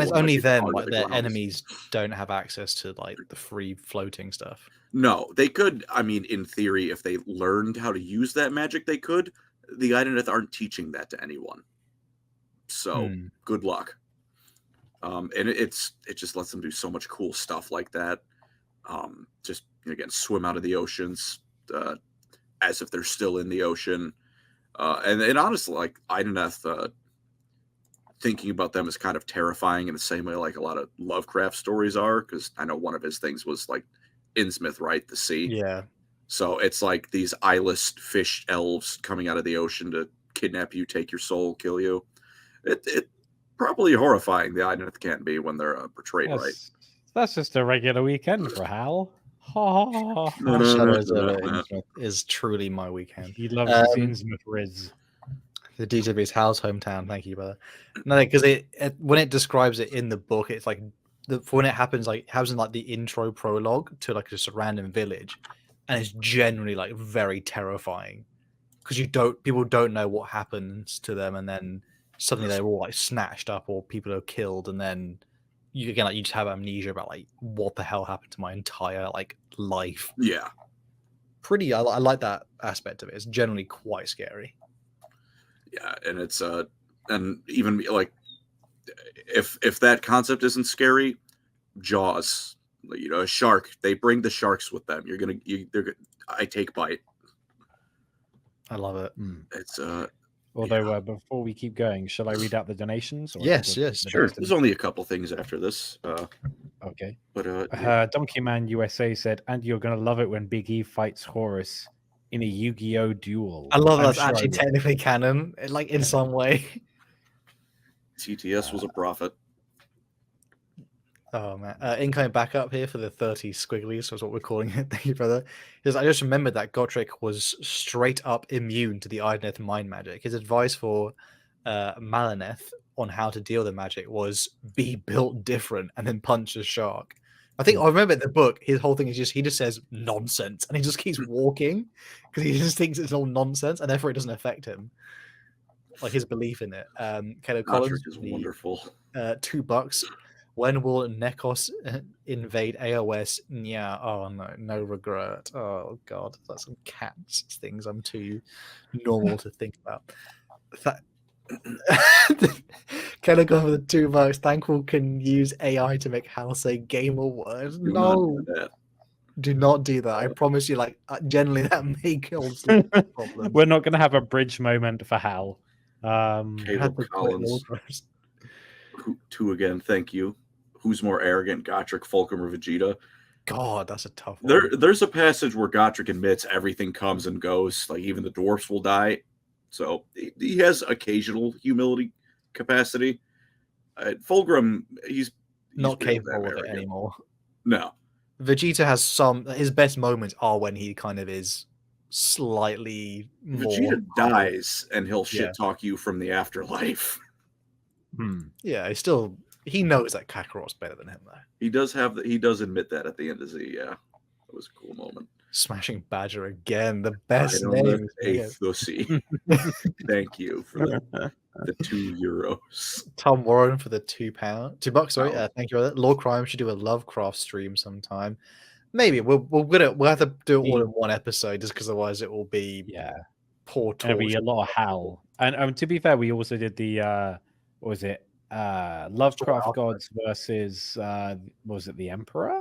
it's only them, like their enemies don't have access to like the free floating stuff. No, they could. I mean, in theory, if they learned how to use that magic, they could. The Idoneth aren't teaching that to anyone. So good luck. And it just lets them do so much cool stuff like that. Just, again, swim out of the oceans as if they're still in the ocean. And honestly, like Idoneth, thinking about them is kind of terrifying in the same way like a lot of Lovecraft stories are, because I know one of his things was like Innsmouth, right? The sea. Yeah. So it's like these eyeless fish elves coming out of the ocean to kidnap you, take your soul, kill you. It probably horrifying, the Idoneth can be when they're portrayed right. That's just a regular weekend for Hal. Shadows of Innsmouth is truly my weekend. He loves his Innsmouth Riz. The DW's Hal's hometown. Thank you, brother. No, because when it describes it in the book, it's like when it happens in like the intro prologue to like just a random village, and it's generally like very terrifying because people don't know what happens to them, and then suddenly they're all like snatched up or people are killed, and then you just have amnesia about like what the hell happened to my entire like life. Yeah, I like that aspect of it. It's generally quite scary. Yeah, and it's and even like if that concept isn't scary, Jaws, a shark. They bring the sharks with them. I take bite. I love it. It's Although before we keep going, shall I read out the donations? Or Yes, the sure. Destiny? There's only a couple things after this. Okay. But Donkey Man USA said, "And you're gonna love it when Big E fights Horus in a Yu-Gi-Oh duel." I love I'm that's sure I actually will. technically canon, like in some way. TTS was a prophet. Oh man, incoming backup here for the 30 squigglies, was what we're calling it. Thank you, brother. Because I just remembered that Gotrek was straight up immune to the Idoneth mind magic. His advice for Malineth on how to deal the magic was be built different and then punch a shark. I think I remember in the book, his whole thing is he just says nonsense and he just keeps walking because he just thinks it's all nonsense and therefore it doesn't affect him. Like his belief in it. Caleb Collins Gotrek is wonderful. $2. When will Nekos invade AOS? Yeah. Oh no, no regret. Oh god, that's some cats things I'm too normal to think about. Can I go for the $2? Thankful can use AI to make Hal say gamer words. Do not No, do that. do not do that. I promise you. Like generally, that may cause problems. We're not gonna have a bridge moment for Hal. Caleb Collins. Two again. Thank you. Who's more arrogant, Gotrek, Fulcrum, or Vegeta? God, that's a tough one. There's a passage where Gotrek admits everything comes and goes, like even the dwarfs will die. So he has occasional humility capacity. Fulgrim, he's not really capable of it anymore. No. Vegeta has some. His best moments are when he kind of is slightly more. Vegeta dies and he'll shit talk you from the afterlife. Yeah, he knows that Kakarot's better than him though. He does admit that at the end of Z. Yeah, it was a cool moment. Smashing Badger again, the best name. Thank you for the €2. Tom Warren for the £2. $2. Sorry, thank you. Lorecrimes should do a Lovecraft stream sometime. Maybe we'll have to do it all in one episode, just because otherwise it will be poor torture. It'll be a lot of Hal. And to be fair, we also did the what was it? Lovecraft gods versus was it the Emperor?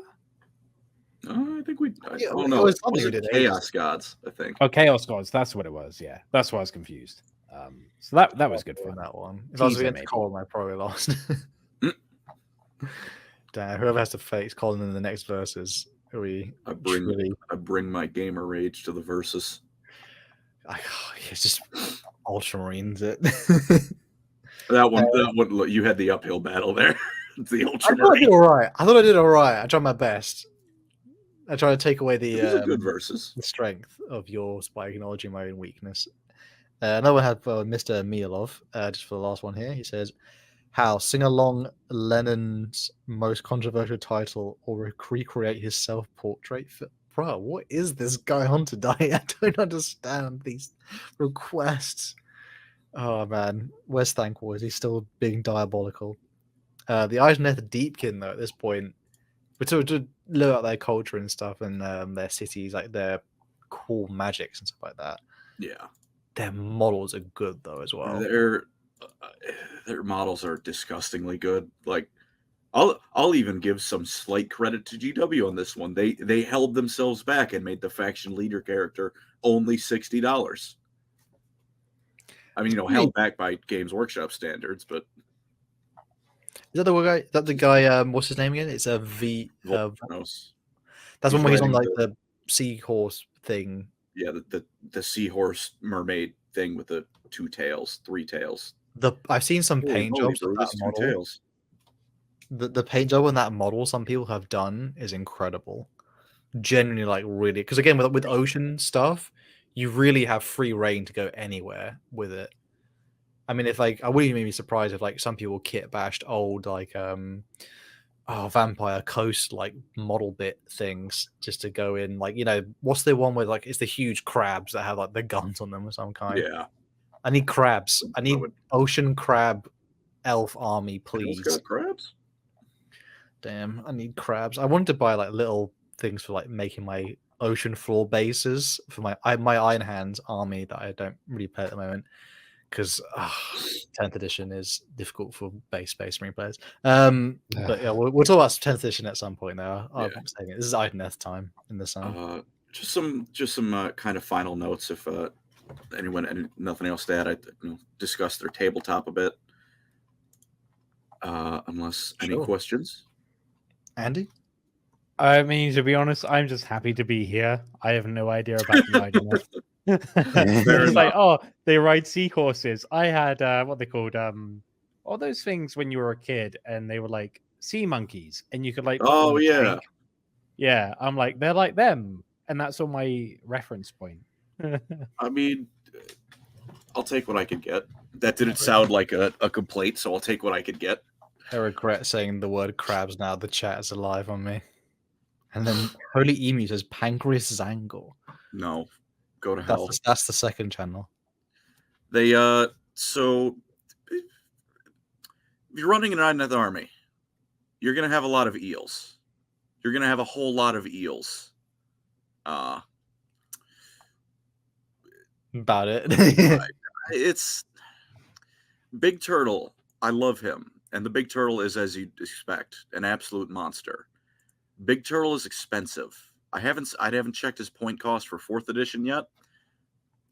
I think I don't know. It was Chaos Gods, I think. Oh, Chaos Gods. That's what it was. Yeah, that's why I was confused. So that was good fun. That one. If I was against Colin, I probably lost. Damn, whoever has to face Colin in the next verses, I bring my gamer rage to the verses. It's just Ultramarines it. That one, you had the uphill battle there. The Ultramarine. I thought I did all right. I tried my best. I try to take away the good verses. The strength of yours by acknowledging my own weakness. Another one had Mr. Mielov, just for the last one here. He says, "How sing along Lennon's most controversial title or recreate his self-portrait?" Bro, what is this guy on today? I don't understand these requests. Oh man, where's Thankful? Is he still being diabolical? The Idoneth Deepkin, though, at this point, but to look at their culture and stuff and their cities, like their cool magics and stuff like that. Yeah, their models are good though as well. Their models are disgustingly good. Like, I'll even give some slight credit to GW on this one. They held themselves back and made the faction leader character only $60. I mean, held back by Games Workshop standards, but is that the guy? Is that the guy? What's his name again? It's a V. Volcanos. That's one where he's on like the seahorse thing. Yeah, the seahorse mermaid thing with the three tails. I've seen some paint jobs of that model. The paint job on that model some people have done is incredible. Genuinely, like really, because again with ocean stuff, you really have free reign to go anywhere with it. I mean, if like I wouldn't even be surprised if like some people kit bashed old like Vampire Coast like model bit things just to go in, like, what's the one where like it's the huge crabs that have like the guns on them of some kind. Yeah, I need crabs. I need ocean crab elf army, please. Got crabs. Damn, I need crabs. I wanted to buy like little things for like making my ocean floor bases for my Iron Hands army that I don't really play at the moment because 10th edition is difficult for base Space Marine players. But yeah, we'll talk about 10th edition at some point now. I'm saying it. This is Idoneth time in the sun. Just some kind of final notes. If anyone and nothing else to add, I discuss their tabletop a bit. Unless any questions. Andy? I mean, to be honest, I'm just happy to be here. I have no idea about the Idoneth. It's like, oh, they ride seahorses. I had what they called all those things when you were a kid, and they were like sea monkeys, and you could like put them in a tank. Yeah, I'm like, they're like them, and that's all my reference point. I mean, I'll take what I could get. That didn't sound like a complaint, so I'll take what I could get. I regret saying the word crabs now. The chat is alive on me. And then Holy Emu says Pancreas Zangle. No, go to hell. That's the second channel. They so if you're running an Idoneth army, you're gonna have a lot of eels. You're gonna have a whole lot of eels. About it. It's Big Turtle. I love him, and the Big Turtle is, as you'd expect, an absolute monster. Big Turtle is expensive. I haven't checked his point cost for 4th edition yet.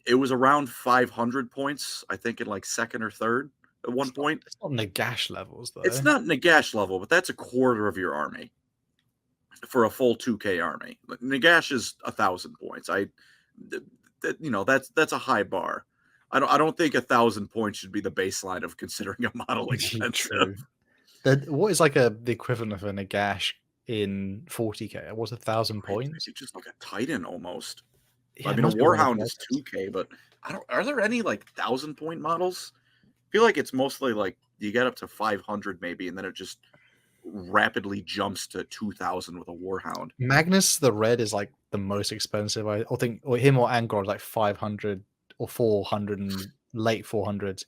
It was around 500 points, I think, in like 2nd or 3rd at one point. It's not Nagash levels, though. It's not Nagash level, but that's a quarter of your army for a full 2K army. Nagash is 1,000 points. That's a high bar. I don't think 1,000 points should be the baseline of considering a model expensive. What is like the equivalent of a Nagash in 40k? What's 1,000 points? It's just like a Titan almost. Yeah, I mean, a Warhound is 2k, but are there any like 1,000 point models? I feel like it's mostly like you get up to 500 maybe, and then it just rapidly jumps to 2,000 with a Warhound. Magnus the Red is like the most expensive. I think, or him or Angor is like 500 or 400 and late 400s.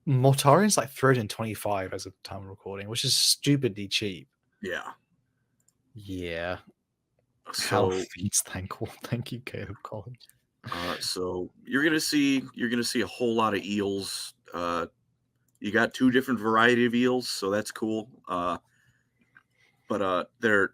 Mortarian's like 325 as of time of recording, which is stupidly cheap. Yeah. So thank you, Caleb Collins. So you're gonna see a whole lot of eels. You got 2 different variety of eels, so that's cool. But they're.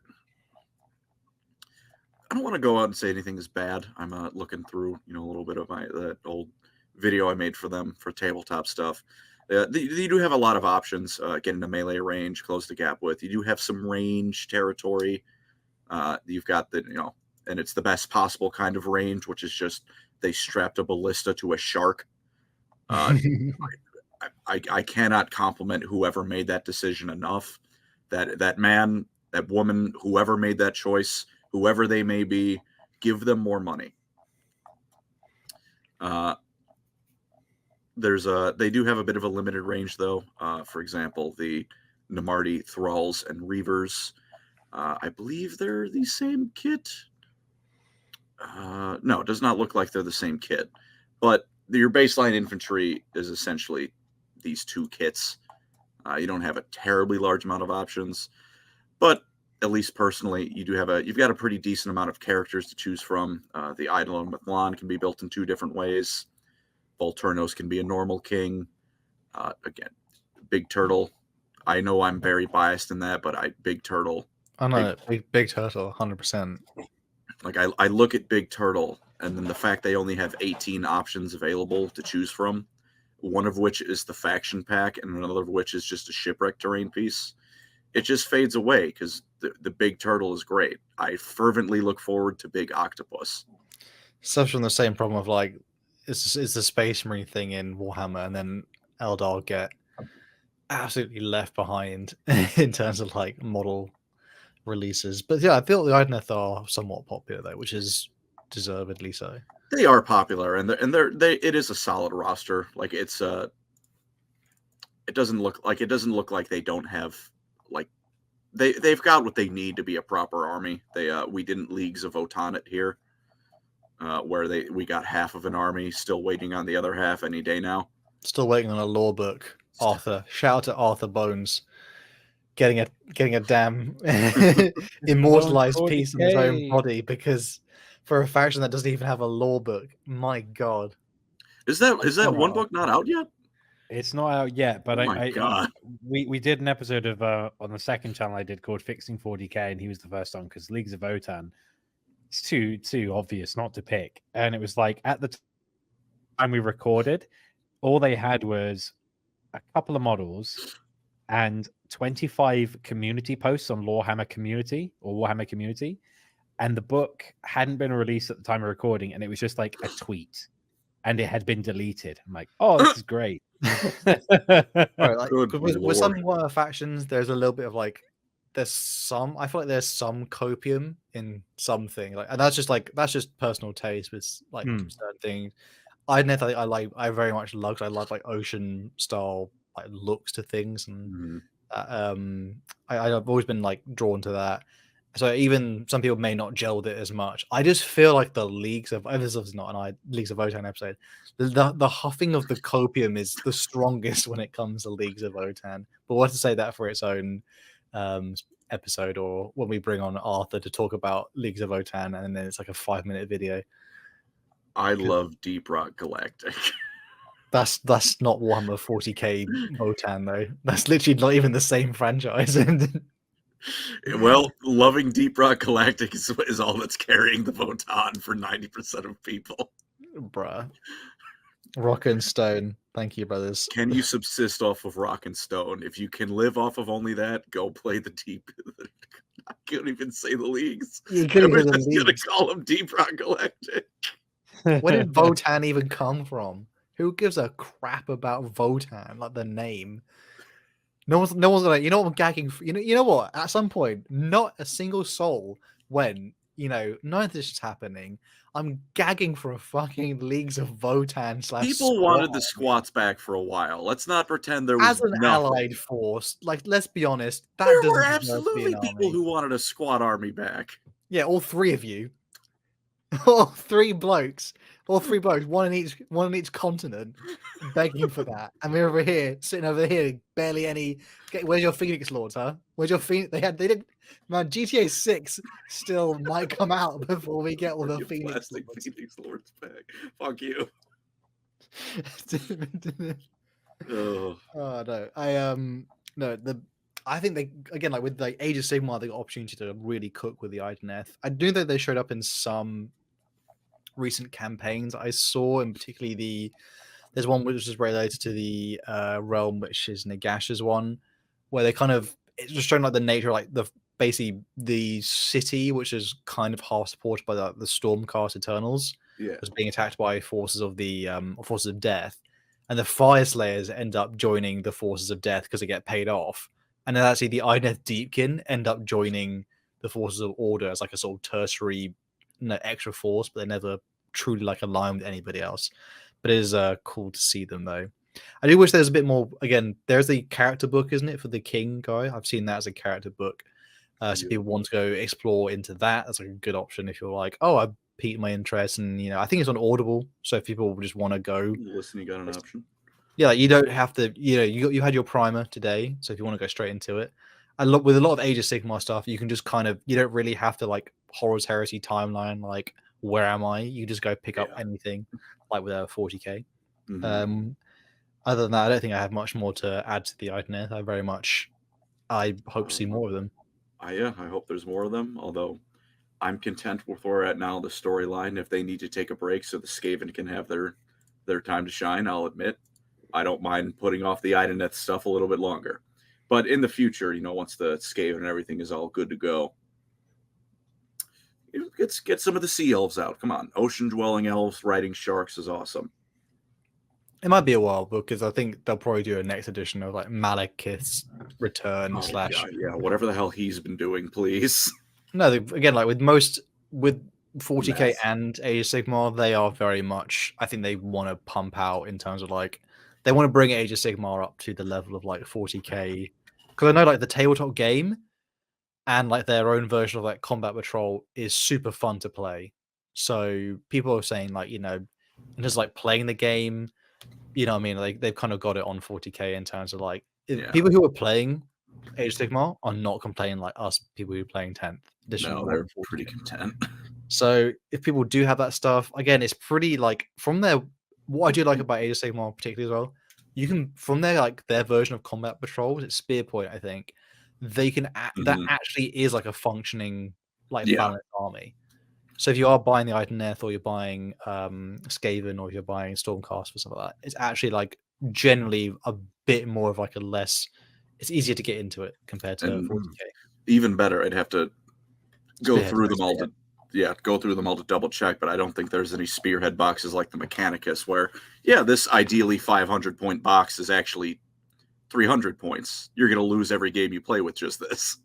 I don't want to go out and say anything is bad. I'm looking through, a little bit of that old video I made for them for tabletop stuff. You do have a lot of options. Get into melee range, close the gap with. You do have some range territory. You've got and it's the best possible kind of range, which is just they strapped a ballista to a shark. I cannot compliment whoever made that decision enough. That man, that woman, whoever made that choice, whoever they may be, give them more money. They do have a bit of a limited range though. For example, the Namarti Thralls and Reavers. I believe they're the same kit. No, it does not look like they're the same kit. But your baseline infantry is essentially these 2 kits. You don't have a terribly large amount of options, but at least personally, you've got a pretty decent amount of characters to choose from. The Eidolon Mithlan can be built in 2 different ways. Volturnos can be a normal king. Again, Big Turtle. I know I'm very biased in that, but Big Turtle. I know, big Turtle, 100%. Like I look at Big Turtle, and then the fact they only have 18 options available to choose from, one of which is the faction pack, and another of which is just a shipwreck terrain piece. It just fades away because the Big Turtle is great. I fervently look forward to Big Octopus. Suffers from the same problem of like it's the Space Marine thing in Warhammer, and then Eldar get absolutely left behind in terms of like model releases. But yeah, I feel the Idoneth are somewhat popular though, which is deservedly so. They are popular, and it is a solid roster. Like it doesn't look like they don't have like they've got what they need to be a proper army. We didn't Leagues of Wotan it here, where we got half of an army still waiting on the other half any day now. Still waiting on a lore book. Arthur, shout out to Arthur Bones, getting a damn immortalized piece of his own body because for a faction that doesn't even have a lore book. My God, is that one book not out yet? It's not out yet, but God. We did an episode of on the second channel I did called Fixing 40k, and he was the first one because Leagues of Wotan, it's too obvious not to pick, and it was like at the time we recorded, all they had was a couple of models and 25 community posts on Warhammer Community, and the book hadn't been released at the time of recording, and it was just like a tweet, and it had been deleted. I'm like, oh, this is great. Right, like Good with some lord. factions, there's a little bit of like I feel like there's some copium in something, like, and that's just personal taste with like certain things. Idoneth, I very much love, 'cause I love like ocean style like looks to things, and I've always been like drawn to that. So even some people may not gel with it as much. I just feel like the Leagues of this is not an Leagues of Votan episode. The huffing of the copium is the strongest when it comes to Leagues of Votan. But we'll have to say that for its own episode, or when we bring on Arthur to talk about Leagues of Votan, and then it's like a 5-minute video. I love Deep Rock Galactic. That's not Warhammer 40k Votan though. That's literally not even the same franchise. Well, loving Deep Rock Galactic is all that's carrying the Votan for 90% of people. Bruh. Rock and Stone. Thank you, brothers. Can you subsist off of Rock and Stone? If you can live off of only that, go play the Deep. I can't even say the Leagues. You couldn't We're even just gonna call them Deep Rock Galactic. Where did Votan even come from? Who gives a crap about Votan? Like the name. No one's like, you know what, I'm gagging for, you know what? At some point, not a single soul when, none of this is happening. I'm gagging for a fucking Leagues of Votan / People wanted the squats back for a while. Let's not pretend there was as an nothing. allied force. Like, let's be honest, that there doesn't were deserve absolutely to be an people army. who wanted a squat army back. Yeah, all three of you. All three blokes, one in each continent, begging for that. And we're over here, sitting over here, barely any. Where's your Phoenix Lords, huh? Where's your Phoenix? They did. Man, GTA 6 still might come out before we get all the Phoenix Lords. Phoenix Lords back. Fuck you. Oh no, I think they, again, like with like Age of Sigmar, they got opportunity to really cook with the Idoneth. I do think they showed up in some recent campaigns I saw, and particularly there's one which is related to the realm, which is Nagash's one, where they kind of, it's just showing like the nature, like basically the city, which is kind of half supported by the Stormcast Eternals, was being attacked by forces of the forces of death, and the Fire Slayers end up joining the forces of death because they get paid off, and then actually the Idoneth Deepkin end up joining the forces of order as like a sort of tertiary extra force, but they never truly like align with anybody else. But it is cool to see them though. I do wish there's a bit more. Again, there's the character book, isn't it, for the King guy? I've seen that as a character book. So people want to go explore into that. That's like a good option if you're like, oh, I piqued my interest, and I think it's on Audible. So if people just want to go listen, you got an option. Yeah, you don't have to. You had your primer today, so if you want to go straight into it, with a lot of Age of Sigmar stuff, you can just kind of, you don't really have to like Horus Heresy timeline, like where am I? You just go pick up anything, like with a 40k. Other than that, I don't think I have much more to add to the Idoneth. I hope to see more of them. I hope there's more of them, although I'm content with where we're at now, the storyline. If they need to take a break so the Skaven can have their time to shine, I'll admit, I don't mind putting off the Idoneth stuff a little bit longer. But in the future, once the Skaven and everything is all good to go, get some of the Sea Elves out. Come on. Ocean-dwelling elves riding sharks is awesome. It might be a while, because I think they'll probably do a next edition of like Malekith's return / yeah, whatever the hell he's been doing, please. No, again, like with 40k and Age of Sigmar, they are very much, I think they want to pump out in terms of like, they want to bring Age of Sigmar up to the level of like 40k, because I know like the tabletop game and like their own version of like Combat Patrol is super fun to play. So people are saying like, in just like playing the game, what I mean? Like they've kind of got it on 40k in terms of like, people who are playing Age of Sigmar are not complaining like us people who are playing 10th edition. No, they're pretty content. So if people do have that stuff, again, it's pretty like from their, what I do like about Age of Sigmar particularly as well, you can, from their version of Combat Patrols, it's Spearpoint, I think, they can that actually is like a functioning like balanced army. So if you are buying the Idoneth or you're buying Skaven or if you're buying Stormcast or stuff like that, it's actually like generally a bit more of like a less. It's easier to get into it compared to And 40k. even better, I'd have to go Spearhead, through them all Spearhead. go through them all to double check, but I don't think there's any spearhead boxes like the Mechanicus where, yeah, this ideally 500 point box is actually 300 points. You're going to lose every game you play with just this.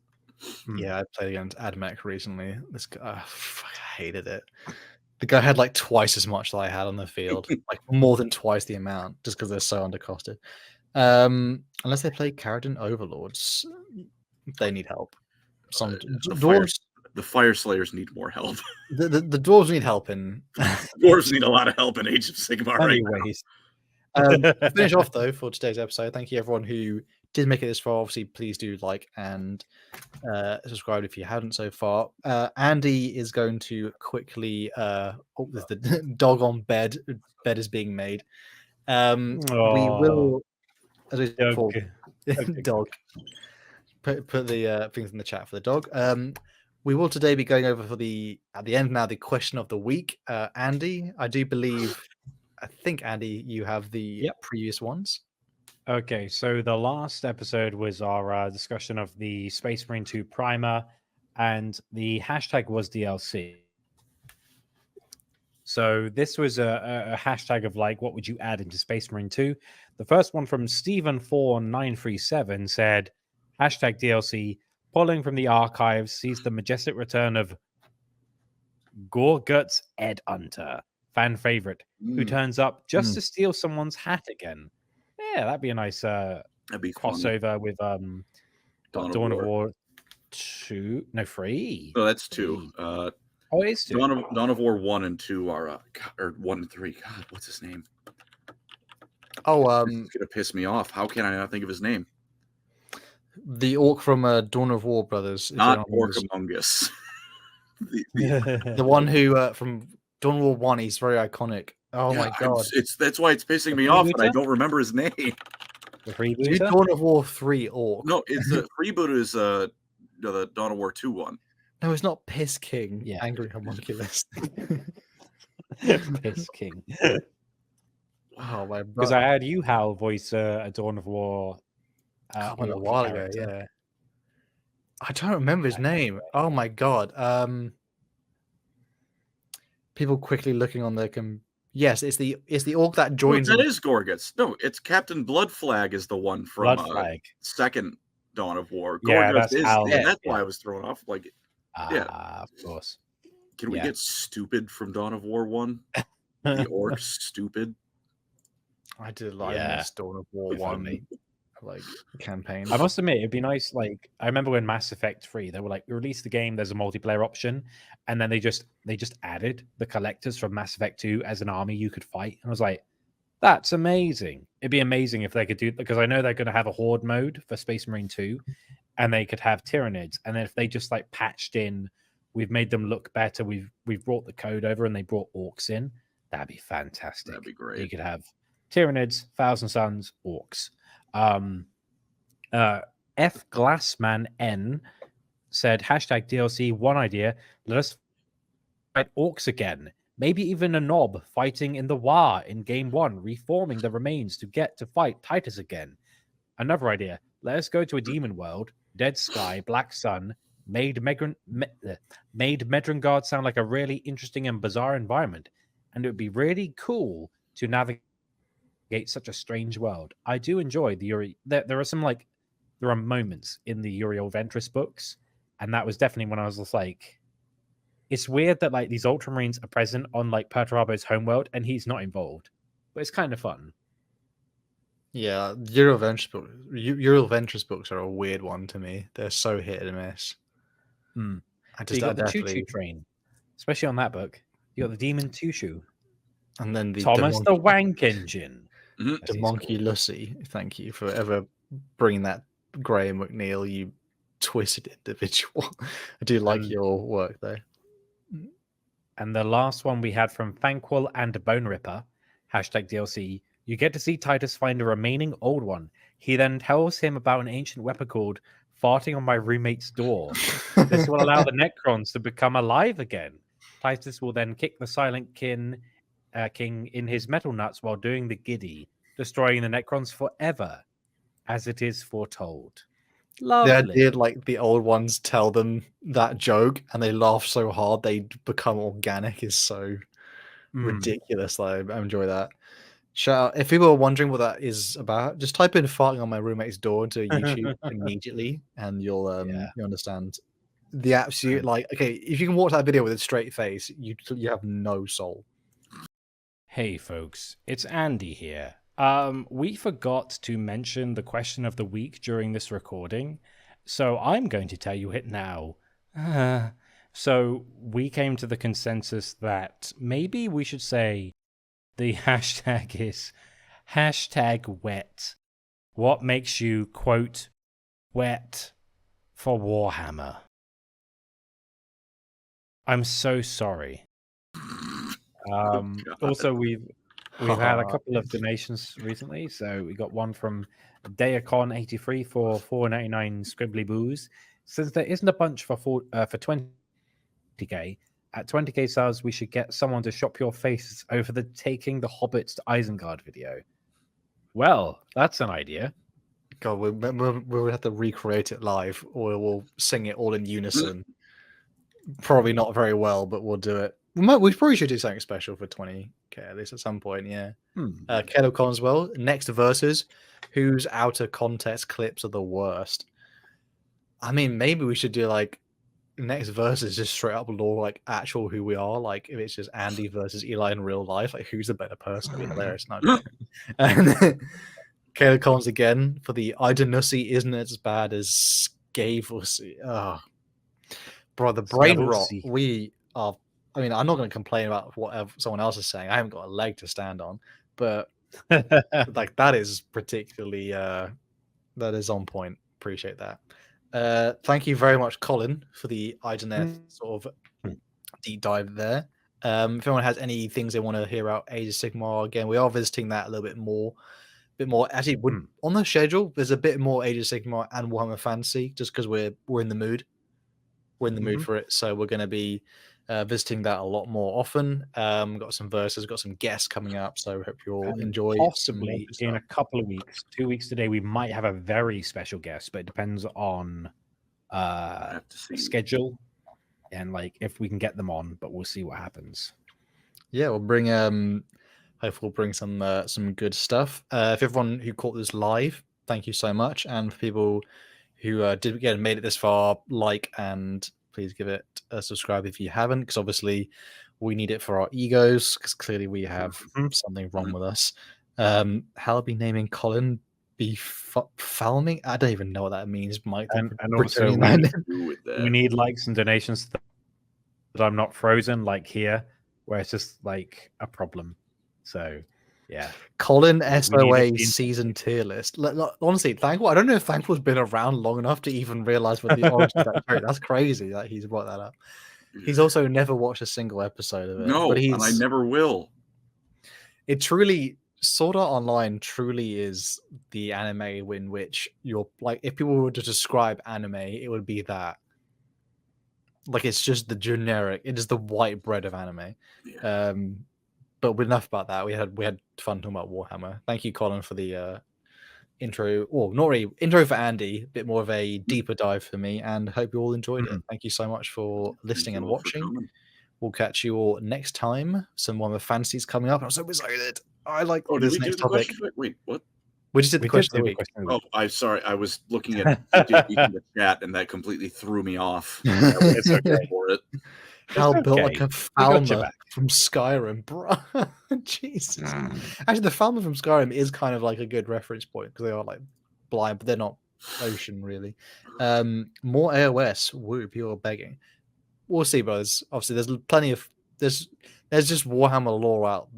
Yeah, I played against Admech recently. This guy, I hated it. The guy had like twice as much that I had on the field, like more than twice the amount, just because they're so undercosted. Unless they play Caradon Overlords, they need help. Some dwarves, the Fire Slayers need more help. the dwarves need help in. Dwarves need a lot of help in Age of Sigmar right now. Anyways, to finish off though for today's episode, thank you everyone who did make it this far. Obviously, please do like and subscribe if you haven't so far. Andy is going to quickly there's the dog on bed is being made. We will as we Dog. dog put the things in the chat for the dog. We will today be going over for at the end now the question of the week. Andy, I think Andy, you have the previous ones. Okay, so the last episode was our discussion of the Space Marine 2 primer, and the hashtag was DLC. So this was a hashtag of like, what would you add into Space Marine 2? The first one from Stephen4937 said, hashtag DLC, pulling from the archives, sees the majestic return of Gorguts Ed Hunter, fan favorite, who turns up just to steal someone's hat again. Yeah, that'd be a nice That'd be crossover with Dawn of War 2. No, 3. Oh, that's 2. Oh, it is 2. Dawn of War 1 and 2 are or 1 and 3. God, what's his name? Oh, it's gonna piss me off. How can I not think of his name? The orc from Dawn of War Brothers. Not Orc Among Us. the one who from Dawn of War 1, he's very iconic. Oh my god! That's why it's pissing me off, and I don't remember his name. The freebooter? Dawn of War 3 orc. No, it's the freebooter is the Dawn of War 2 one. No, it's not Piss King. Yeah, Angry Homunculus. Piss King. Oh my! Because I had you, Hal, voice a Dawn of War. A while ago, yeah. I don't remember his name. Oh my god! People quickly looking on their Yes, it's the orc that joins. That is Gorguts. No, it's Captain Bloodflag is the one from second Dawn of War. Gorguts that's why I was thrown off. Like, of course. Can we get stupid from Dawn of War 1? The orcs stupid. I did like Dawn of War 1 like campaign. I must admit, it'd be nice. Like, I remember when Mass Effect 3, they were like, we released the game, there's a multiplayer option, and then they just added the collectors from Mass Effect 2 as an army you could fight. And I was like, that's amazing. It'd be amazing if they could do, because I know they're going to have a horde mode for Space Marine 2, and they could have Tyranids. And then if they just like patched in, we've made them look better, we've brought the code over, and they brought orcs in, that'd be fantastic. That'd be great. You could have Tyranids, Thousand Suns, orcs. F Glassman N said hashtag DLC, one idea, let us fight orcs again, maybe even a knob fighting in the war in game 1, reforming the remains to get to fight Titus again. Another idea, let us go to a demon world, Dead Sky, Black Sun, made Medrengard sound like a really interesting and bizarre environment, and it would be really cool to navigate such a strange world. I do enjoy the Yuri. There are moments in the Uriel Ventress books, and that was definitely when I was just like, it's weird that like these Ultramarines are present on like Perturabo's homeworld and he's not involved, but it's kind of fun. Yeah, Uriel Ventress books are a weird one to me. They're so hit and miss. So you got the Choo-Choo train, especially on that book. You got the Demon Tushu, and then the Thomas the Wank Engine. The Monkey Lucy. Thank you for ever bringing that, Graham McNeil, you twisted individual. I do like your work though. And the last one we had from Fanquil and Bone Ripper, hashtag DLC, you get to see Titus find a remaining old one. He then tells him about an ancient weapon called farting on my roommate's door. This will allow the Necrons to become alive again. Titus will then kick the Silent King in his metal nuts while doing the giddy, destroying the Necrons forever, as it is foretold. Lovely. The idea, like the old ones tell them that joke and they laugh so hard they become organic is so ridiculous. Like, I enjoy that. Shout out. If people are wondering what that is about, just type in farting on my roommate's door into YouTube immediately and you'll understand the absolute, like, okay, if you can watch that video with a straight face, you have no soul. Hey folks, it's Andy here. We forgot to mention the question of the week during this recording, so I'm going to tell you it now. So we came to the consensus that maybe we should say the hashtag is #wet. What makes you, quote, wet for Warhammer? I'm so sorry. Also, we've had a couple of donations recently. So we got one from Deacon83 for $4.99 scribbly boos. Since there isn't a bunch for 20k, at 20k subs, we should get someone to shop your faces over the taking the hobbits to Isengard video. Well, that's an idea. God, we'll have to recreate it live, or we'll sing it all in unison. Probably not very well, but we'll do it. We probably should do something special for 20k at least at some point. Yeah. KettoCon as well. Next versus, whose outer context clips are the worst? I mean, maybe we should do like next versus just straight up lore, like actual who we are. Like if it's just Andy versus Eli in real life, like who's the better person? It'd be hilarious. No, and KettoCons again for the Idoneth isn't as bad as Scavelsy. Oh, bro, the brain rot. We are. I mean, I'm not going to complain about whatever someone else is saying. I haven't got a leg to stand on, but like that is particularly that is on point. Appreciate that. Thank you very much, Colin, for the Idoneth sort of deep dive there. If anyone has any things they want to hear about Age of Sigmar, again, we are visiting that a little bit more. Actually, on the schedule, there's a bit more Age of Sigmar and Warhammer Fantasy, just because we're in the mood. We're in the mood for it, so we're going to be visiting that a lot more often. Got some verses, got some guests coming up, so hope you all enjoy. Possibly in a couple of weeks, 2 weeks today, we might have a very special guest, but it depends on schedule and like if we can get them on. But we'll see what happens. Yeah, we'll bring hopefully we'll bring some good stuff. If everyone who caught this live, thank you so much, and for people who made it this far, like and please give it a subscribe if you haven't, because obviously we need it for our egos, because clearly we have something wrong with us. Hal be naming Colin falming. I don't even know what that means, Mike. And also we need likes and donations that I'm not frozen like here, where it's just like a problem. So yeah, Colin SOA season tier list. Honestly, Thankful. I don't know if Thankful's been around long enough to even realize what the origin of that joke. That's crazy that he's brought that up. He's also never watched a single episode of it. No, but and I never will. It truly, Sword Art Online truly is the anime in which you're like, if people were to describe anime, it would be that. Like it's just the generic. It is the white bread of anime. Yeah. But enough about that. We had fun talking about Warhammer. Thank you, Colin, for the intro. Well, not really intro for Andy, a bit more of a deeper dive for me, and hope you all enjoyed it. Thank you so much for listening and watching. We'll catch you all next time. Some Warhammer Fantasies coming up. I'm so excited. I like this next topic. Wait, what? We just did the question of the week. Oh, I'm sorry. I was looking at the chat, and that completely threw me off. It's okay for it. Hal built like a Falmer from Skyrim, bro. Jesus. Actually, the Falmer from Skyrim is kind of like a good reference point because they are like blind, but they're not ocean really. More AOS. Woo, people are begging. We'll see, brothers. Obviously, there's plenty of there's just Warhammer lore out,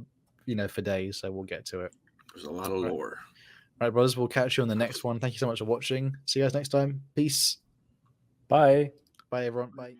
for days. So we'll get to it. There's a lot of lore. All right, brothers. We'll catch you on the next one. Thank you so much for watching. See you guys next time. Peace. Bye. Bye, everyone. Bye.